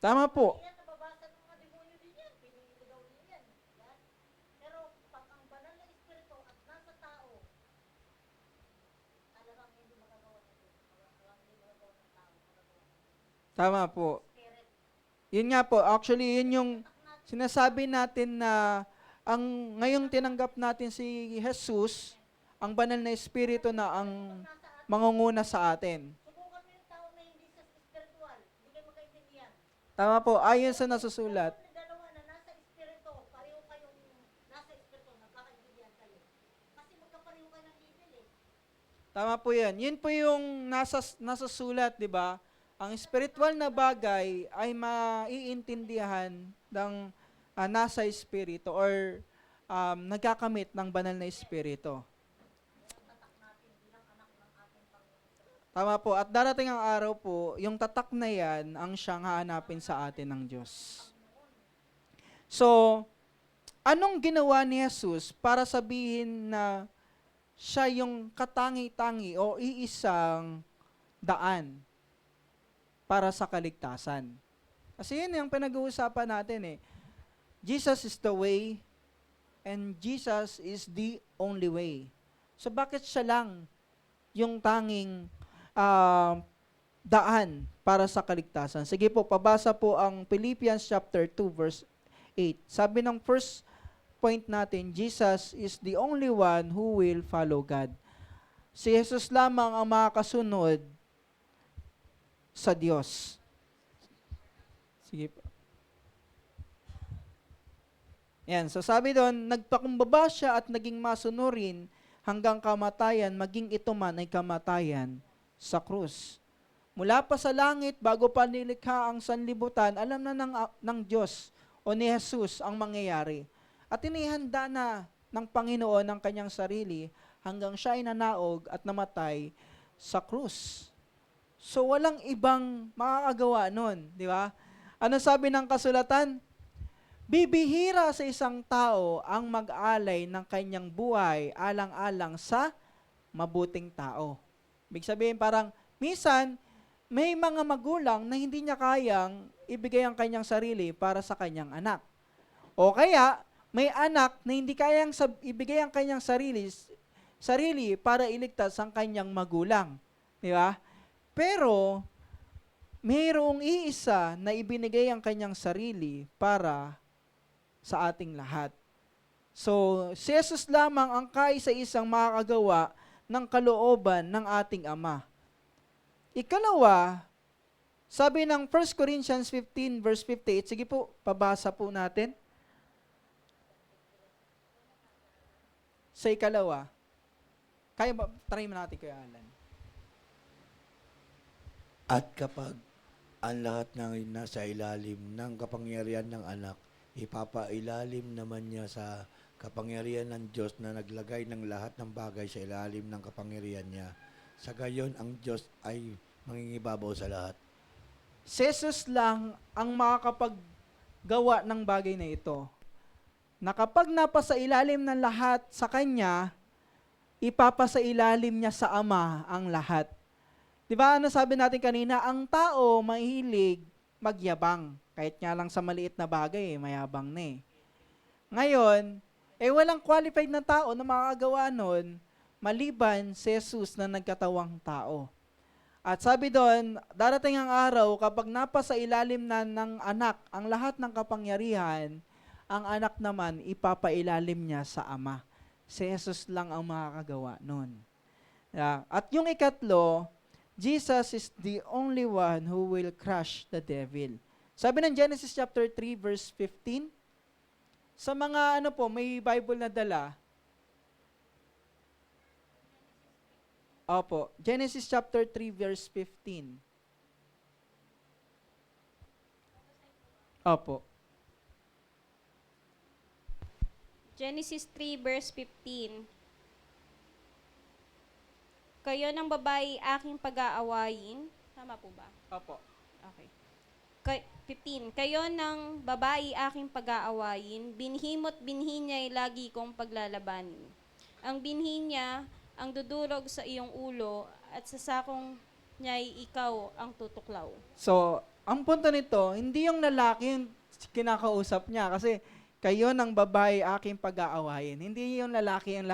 Tama po. Yan, nababasa ng mga demonyo din yan. Piniligaw din yan. Yan. Pero pag ang banal na espiritu Tama po. Yun nga po, actually, yun yung sinasabi natin na ang ngayong tinanggap natin si Jesus, ang banal na espiritu na ang mangunguna sa atin. Subukan mo yung tao na hindi sa spiritual. Hindi kayo magkaintindihan. Tama po, ayon sa nasusulat. Yung dalawa na nasa espiritu, pareho kayong nasa espiritu, nagkakaintindihan kayo. Kasi magkapareho kayo ng level eh. Tama po yan. Yun po yung nasusulat, di ba? Ang spiritual na bagay ay maiintindihan ng nasa espiritu or nagkakamit ng banal na espiritu. Tama po. At darating ang araw po, yung tatak na yan ang siyang hahanapin sa atin ng Diyos. So, anong ginawa ni Jesus para sabihin na siya yung katangi-tangi o iisang daan para sa kaligtasan? Kasi yun yung pinag-uusapan natin eh. Jesus is the way and Jesus is the only way. So bakit siya lang yung tanging daan para sa kaligtasan? Sige po, pabasa po ang Philippians chapter 2 verse 8. Sabi ng first point natin, Jesus is the only one who will follow God. Si Jesus lamang ang makakasunod sa Diyos. Sige po. Yan, so sabi doon, nagpakumbaba siya at naging masunurin hanggang kamatayan, maging ito man ay kamatayan sa krus. Mula pa sa langit, bago pa nilikha ang sanlibutan, alam na ng Diyos o ni Jesus ang mangyayari. At inihanda na ng Panginoon ang kanyang sarili hanggang siya ay nanaog at namatay sa krus. So walang ibang makakagawa nun, di ba? Ano sabi ng kasulatan? Bibihira sa isang tao ang mag-alay ng kanyang buhay alang-alang sa mabuting tao. Ibig sabihin parang, minsan, may mga magulang na hindi niya kayang ibigay ang kanyang sarili para sa kanyang anak. O kaya, may anak na hindi kayang ibigay ang kanyang sarili para iligtas ang kanyang magulang. Di ba? Pero, mayroong iisa na ibinigay ang kanyang sarili para sa ating lahat. So, si Jesus lamang ang kaisa-isang makakagawa ng kalooban ng ating Ama. Ikalawa, sabi ng 1 Corinthians 15 verse 58, sige po, pabasa po natin. Sa ikalawa, kaya ba, try mo natin Kuya Alan. At kapag ang lahat ng nasa ilalim ng kapangyarihan ng anak, ipapailalim naman niya sa kapangyarihan ng Diyos na naglagay ng lahat ng bagay sa ilalim ng kapangyarihan niya. Sa gayon, ang Diyos ay mangingibabaw sa lahat. Si Jesus lang ang makakapaggawa ng bagay na ito. Na kapag napasa ilalim ng lahat sa Kanya, ipapasa ilalim niya sa Ama ang lahat. Di ba ano sabi natin kanina, ang tao mahilig magyabang. Kahit nga lang sa maliit na bagay, mayabang na eh. Ngayon, walang qualified na tao na makakagawa nun, maliban si Jesus na nagkatawang tao. At sabi doon, darating ang araw kapag napasa ilalim na ng anak ang lahat ng kapangyarihan, ang anak naman ipapailalim niya sa Ama. Si Jesus lang ang makakagawa nun. At yung ikatlo, Jesus is the only one who will crush the devil. Sabi ng Genesis chapter 3 verse 15, sa mga may Bible na dala, opo, Genesis chapter 3 verse 15. Opo. Genesis 3 verse 15. Kayo ng babae aking pag-aawayin. Tama po ba? Opo. Okay. 15. Kayo ng babae aking pag-aawayin, binhimo't binhi niya'y lagi kong paglalabanin. Ang binhi niya ang dudurog sa iyong ulo at sa sakong niya'y ikaw ang tutuklaw. So, ang punto nito, hindi yung lalaki yung kinakausap niya kasi kayo ng babae aking pag-aawayin. Hindi yung lalaki yung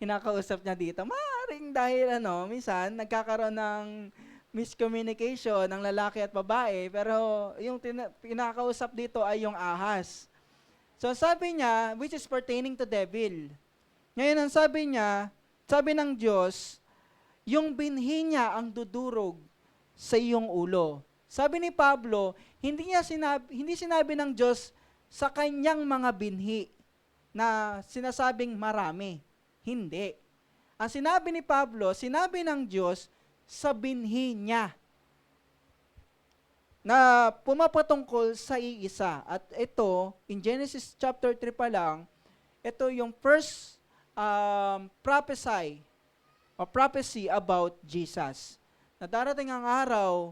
kinakausap niya dito. Maaaring dahil minsan nagkakaroon ng miscommunication ng lalaki at babae, pero yung pinakausap dito ay yung ahas. So sabi niya, which is pertaining to devil. Ngayon ang sabi niya, sabi ng Diyos, yung binhi niya ang dudurog sa iyong ulo. Sabi ni Pablo, hindi sinabi ng Diyos sa kanyang mga binhi na sinasabing marami. Hindi. Ang sinabi ni Pablo, sinabi ng Diyos sa binhi niya na pumapatungkol sa iisa. At ito, in Genesis chapter 3 pa lang, ito yung first prophecy about Jesus. Na darating ang araw,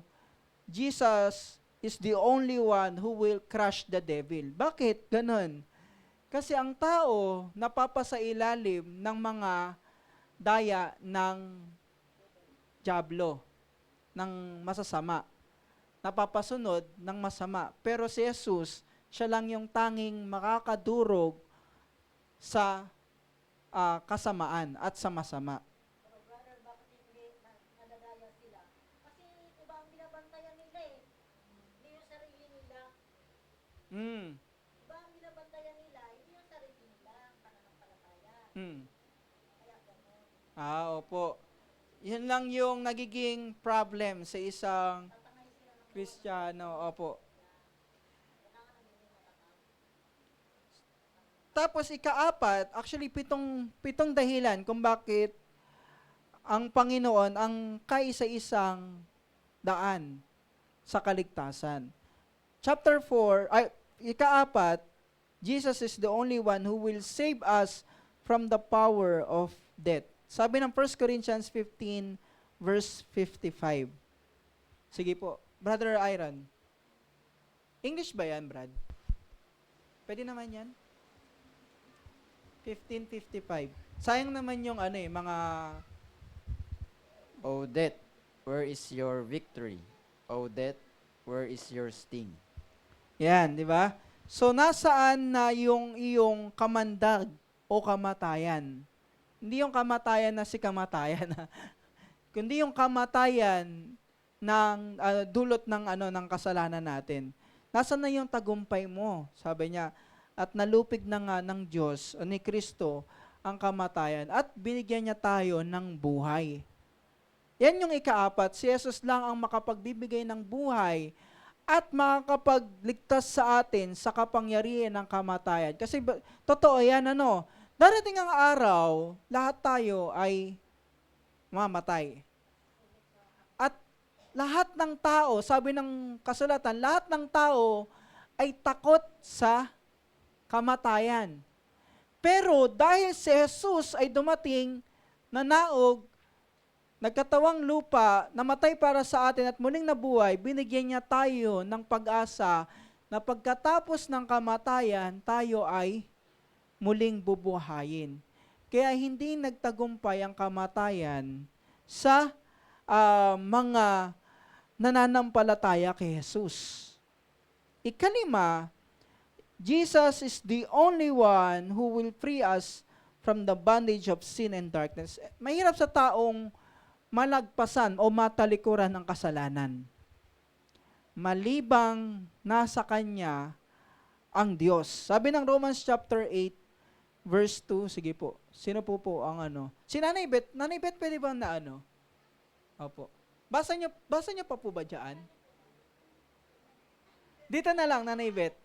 Jesus is the only one who will crush the devil. Bakit ganun? Kasi ang tao napapasailalim ng mga daya ng dyablo, ng masasama. Napapasunod ng masama. Pero si Jesus, siya lang yung tanging makakadurog sa kasamaan at sa masama. Pero brother, bakit hindi nadadaya sila? Kasi iba ang binabantayan nila eh. Hindi yung sarili nila. Iba ang binabantayan nila, hindi yung sarili nila, ang pananampalataya. Kaya ganun. Opo. Yun lang yung nagiging problem sa isang Kristiyano. Opo. Tapos ikaapat, actually pitong dahilan kung bakit ang Panginoon ang kaisa-isang daan sa kaligtasan. Chapter 4, ikaapat, Jesus is the only one who will save us from the power of death. Sabi ng 1 Corinthians 15 verse 55. Sige po, Brother Iron. English ba yan, Brad? Pwede naman yan? 15:55. Sayang naman yung mga O death, where is your victory? O death, where is your sting? yan, di ba? So nasaan na yung iyong kamandag o kamatayan? Hindi yung kamatayan na si kamatayan, kundi yung kamatayan ng dulot ng kasalanan natin. Nasaan na yung tagumpay mo? Sabi niya, at nalupig na nga ng Diyos o ni Kristo ang kamatayan at binigyan niya tayo ng buhay. Yan yung ikaapat, si Jesus lang ang makapagbibigay ng buhay at makakapagligtas sa atin sa kapangyarihan ng kamatayan. Kasi totoo yan, darating ang araw, lahat tayo ay mamatay. At lahat ng tao, sabi ng kasulatan, lahat ng tao ay takot sa kamatayan. Pero dahil si Jesus ay dumating, nanaog, nagkatawang lupa, namatay para sa atin at muling nabuhay, binigyan niya tayo ng pag-asa na pagkatapos ng kamatayan, tayo ay muling bubuhayin. Kaya hindi nagtagumpay ang kamatayan sa mga nananampalataya kay Jesus. Ikalima, Jesus is the only one who will free us from the bondage of sin and darkness. Mahirap sa taong malagpasan o matalikuran ng kasalanan. Malibang nasa Kanya ang Diyos. Sabi ng Romans chapter 8, verse 2, sige po, sino po ang Si Nanay Beth, pwede ba na Opo. Basa niyo pa po ba dyan? Dito na lang, Nanay Beth.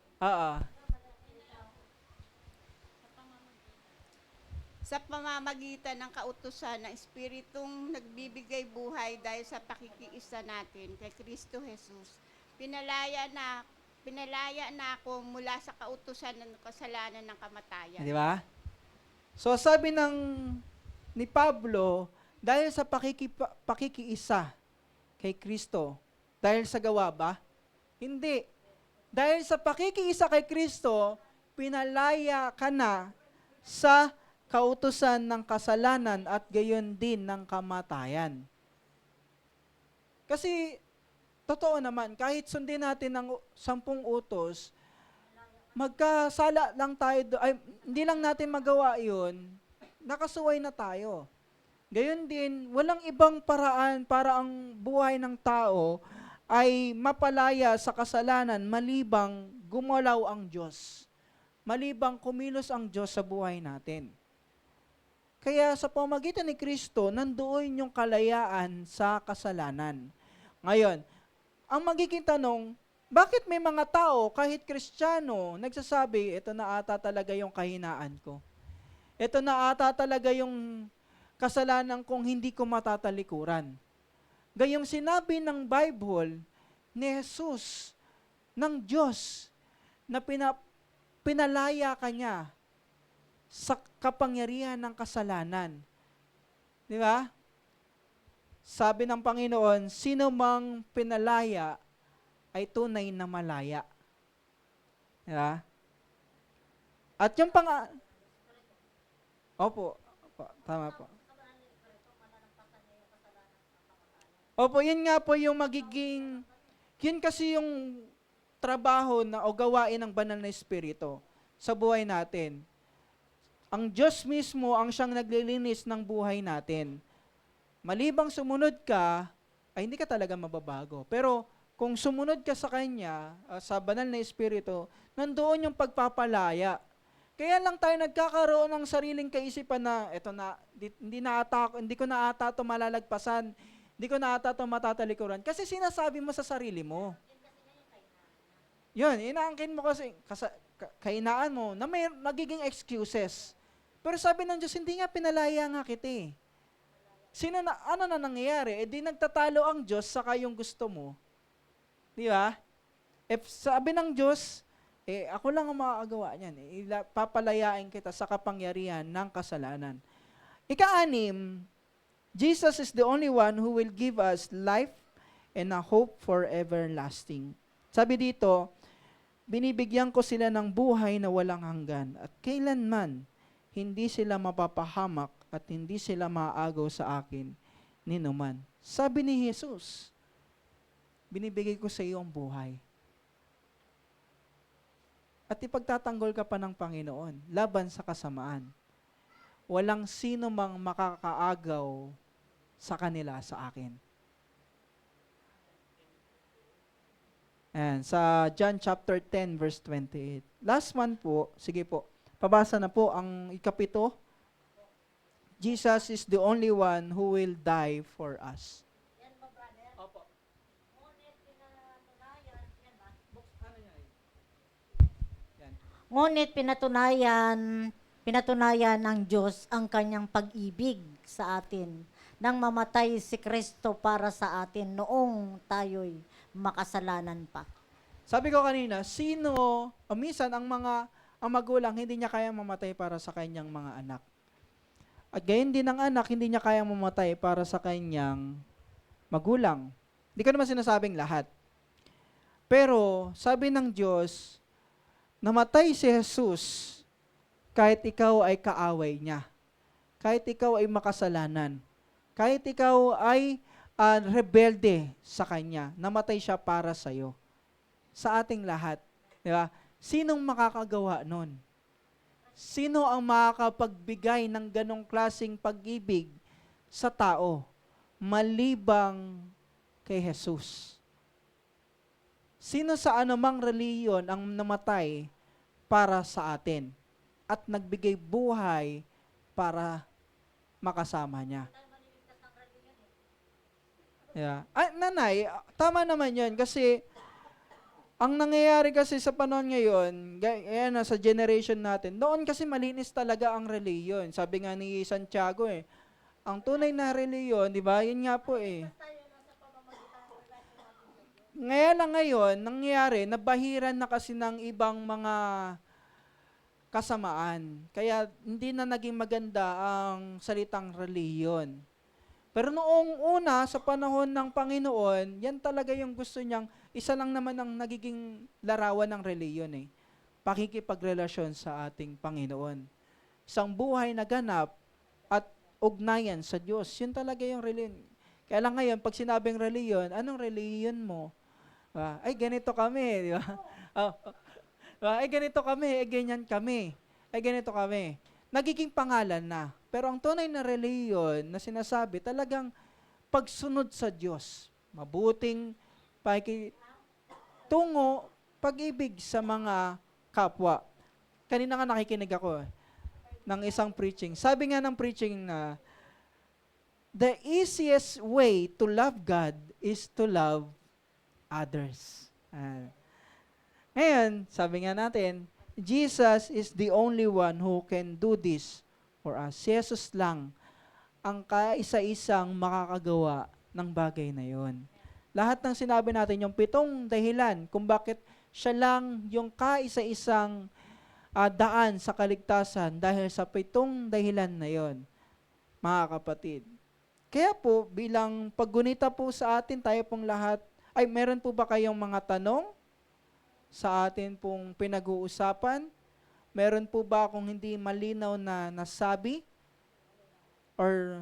Sa pamamagitan ng kautusan ng Espiritong nagbibigay buhay dahil sa pakikiisa natin kay Kristo Jesus, pinalaya na ako mula sa kautusan ng kasalanan ng kamatayan. Di ba? So sabi ni Pablo, dahil sa pakikiisa kay Kristo, dahil sa gawa ba? Hindi. Dahil sa pakikiisa kay Kristo, pinalaya ka na sa kautusan ng kasalanan at gayon din ng kamatayan. Kasi, totoo naman, kahit sundin natin ng 10 utos, magkasala lang tayo, hindi lang natin magawa yun, nakasuway na tayo. Gayon din, walang ibang paraan para ang buhay ng tao ay mapalaya sa kasalanan malibang gumalaw ang Diyos. Malibang kumilos ang Diyos sa buhay natin. Kaya sa pamagitan ni Kristo, nandoon yung kalayaan sa kasalanan. Ngayon, ang magiging tanong, bakit may mga tao, kahit Kristiyano, nagsasabi, ito na ata talaga yung kahinaan ko. Ito na ata talaga yung kasalanan kong hindi ko matatalikuran. Gayong sinabi ng Bible ni Jesus, ng Diyos, na pinalaya kanya sa kapangyarihan ng kasalanan. Di ba? Sabi ng Panginoon, sino mang pinalaya ay tunay na malaya. Di ba? At yung Opo, tama po. Opo, yun nga po yung magiging, yun kasi yung trabaho na o gawain ng banal na espiritu sa buhay natin. Ang Diyos mismo ang siyang naglilinis ng buhay natin. Malibang sumunod ka, ay hindi ka talaga mababago. Pero kung sumunod ka sa Kanya, sa banal na espiritu, nandoon yung pagpapalaya. Kaya lang tayo nagkakaroon ng sariling kaisipan na, eto na, hindi ko na ata ito malalagpasan, hindi ko na ata ito matatalikuran. Kasi sinasabi mo sa sarili mo. Yun, inaangkin mo kasi, kainaan mo, na may magiging excuses. Pero sabi ng Diyos, hindi nga pinalaya nga kita eh. Ano na nangyayari? Di nagtatalo ang Diyos sa kayong gusto mo. Di ba? If sabi ng Diyos, ako lang ang makakagawa niyan. Papalayain kita sa kapangyarihan ng kasalanan. Ika-6, Jesus is the only one who will give us life and a hope for everlasting. Sabi dito, binibigyan ko sila ng buhay na walang hanggan at kailanman hindi sila mapapahamak at hindi sila maaagaw sa akin ni numan. Sabi ni Jesus, binibigay ko sa iyo ang buhay. At ipagtatanggol ka pa ng Panginoon laban sa kasamaan. Walang sino mang makakaagaw sa kanila sa akin. And sa John chapter 10 verse 28. Last one po, sige po. Pabasa na po ang ikapito. Jesus is the only one who will die for us. Yan ba, brother? Opo. Ngunit pinatunayan, yan ba? Ngunit pinatunayan ng Diyos ang kanyang pag-ibig sa atin nang mamatay si Kristo para sa atin noong tayo'y makasalanan pa. Sabi ko kanina, minsan ang magulang hindi niya kayang mamatay para sa kanyang mga anak. At gayon din ang anak, hindi niya kayang mamatay para sa kanyang magulang. Hindi ko naman sinasabing lahat. Pero sabi ng Diyos, namatay si Jesus kahit ikaw ay kaaway niya. Kahit ikaw ay makasalanan. Kahit ikaw ay rebelde sa Kanya. Namatay siya para sa'yo. Sa ating lahat. Di ba? Sinong makakagawa nun? Sino ang makakapagbigay ng ganong klaseng pag-ibig sa tao malibang kay Jesus? Sino sa anumang reliyon ang namatay para sa atin at nagbigay buhay para makasama niya? Yeah. Ay, nanay, tama naman yun kasi ang nangyayari kasi sa panahon ngayon, sa generation natin, noon kasi malinis talaga ang reliyon. Sabi nga ni Santiago ang tunay na reliyon, di ba? Yun nga po ngayon, nangyayari, nabahiran na kasi ng ibang mga kasamaan. Kaya hindi na naging maganda ang salitang reliyon. Pero noong una, sa panahon ng Panginoon, yan talaga yung gusto niyang, isa lang naman ang nagiging larawan ng reliyon pakikipagrelasyon sa ating Panginoon. Isang buhay na ganap at ugnayan sa Diyos. Yun talaga yung reliyon. Kaya lang ngayon, pag sinabing reliyon, anong reliyon mo? Ay, ganito kami, di ba? Ay, ganito kami, ganyan kami. Ay, ganito kami. nagiging pangalan na. Pero ang tunay na reliyon na sinasabi, talagang pagsunod sa Diyos. Mabuting pakitungo, pag-ibig sa mga kapwa. Kanina nga nakikinig ako ng isang preaching. Sabi nga ng preaching na, the easiest way to love God is to love others. Ngayon, sabi nga natin, Jesus is the only one who can do this for us. Si Jesus lang ang kaisa-isang makakagawa ng bagay na yon. Lahat ng sinabi natin, yung 7 dahilan kung bakit siya lang yung kaisa-isang daan sa kaligtasan dahil sa 7 dahilan na yon, mga kapatid. Kaya po, bilang paggunita po sa atin, tayo pong lahat, ay meron po ba kayong mga tanong sa atin pong pinag-uusapan? Meron po ba akong hindi malinaw na nasabi? Or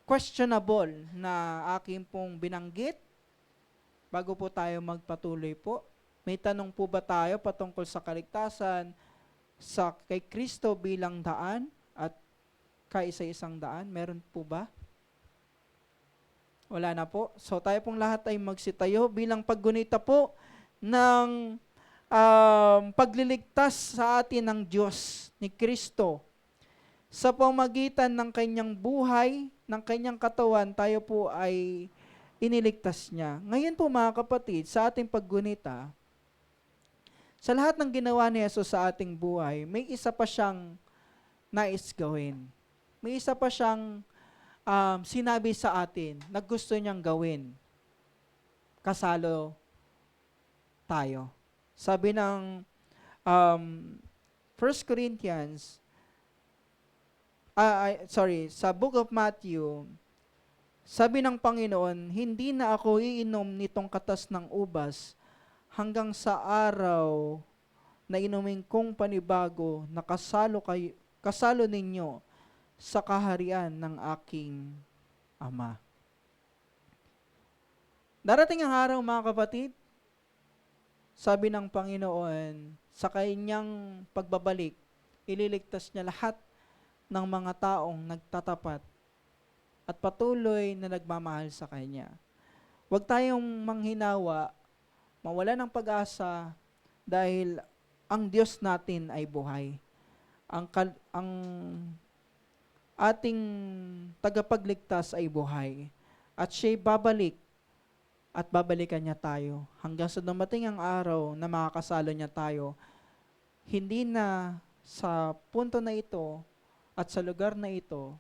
questionable na aking pong binanggit? Bago po tayo magpatuloy po, may tanong po ba tayo patungkol sa kaligtasan, sa kay Kristo bilang daan at kaisa-isang daan? Meron po ba? Wala na po. So tayo pong lahat ay magsitayo bilang paggunita po ng pagliligtas sa atin ng Diyos ni Kristo. Sa pamagitan ng kanyang buhay, ng kanyang katawan, tayo po ay iniligtas niya. Ngayon po mga kapatid, sa ating paggunita, sa lahat ng ginawa ni Jesus sa ating buhay, may isa pa siyang nais gawin. May isa pa siyang sinabi sa atin na gusto niyang gawin. Kasalo tayo. Sabi ng 1 Corinthians, sa Book of Matthew, sabi ng Panginoon, hindi na ako iinom nitong katas ng ubas hanggang sa araw na inumin kong panibago na kasalo ninyo sa kaharian ng aking Ama. Darating ang araw, mga kapatid, sabi ng Panginoon, sa kanyang pagbabalik, ililigtas niya lahat ng mga taong nagtatapat at patuloy na nagmamahal sa Kanya. Huwag tayong manghinawa, mawala ng pag-asa dahil ang Diyos natin ay buhay. Ang ating tagapagligtas ay buhay. At siya'y babalik at babalikan niya tayo hanggang sa dumating ang araw na makakasalo niya tayo. Hindi na sa punto na ito at sa lugar na ito,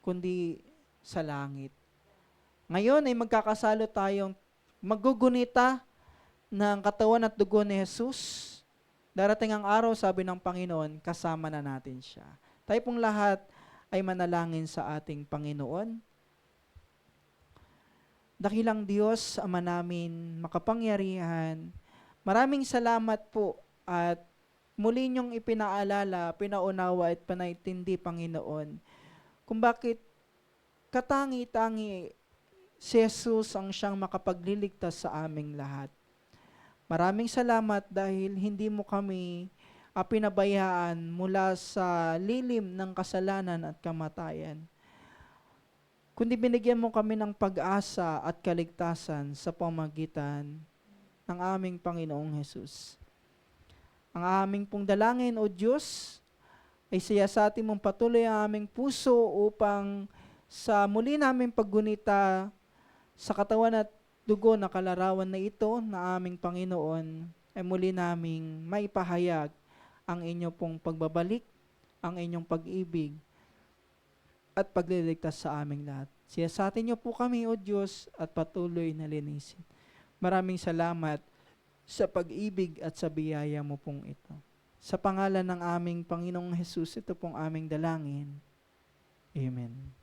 kundi sa langit. Ngayon ay magkakasalo tayong magugunita ng katawan at dugo ni Jesus. Darating ang araw, sabi ng Panginoon, kasama na natin siya. Tayo pong lahat ay manalangin sa ating Panginoon. Dakilang Diyos, Ama namin, makapangyarihan, maraming salamat po at muli niyong ipinaalala, pinaunawa at panaintindi, Panginoon, kung bakit katangi-tangi si Jesus ang siyang makapagliligtas sa aming lahat. Maraming salamat dahil hindi mo kami pinabayaan mula sa lilim ng kasalanan at kamatayan, kundi binigyan mo kami ng pag-asa at kaligtasan sa pamagitan ng aming Panginoong Jesus. Ang aming pong dalangin, O Diyos, ay siyasatin mong patuloy ang aming puso upang sa muli naming paggunita sa katawan at dugo na kalarawan na ito na aming Panginoon, ay muli naming maipahayag ang inyo pong pagbabalik, ang inyong pag-ibig, at pagliligtas sa aming lahat. Siyasatin niyo po kami, O Diyos, at patuloy na linisin. Maraming salamat sa pag-ibig at sa biyaya mo pong ito. Sa pangalan ng aming Panginoong Jesus, ito pong aming dalangin. Amen.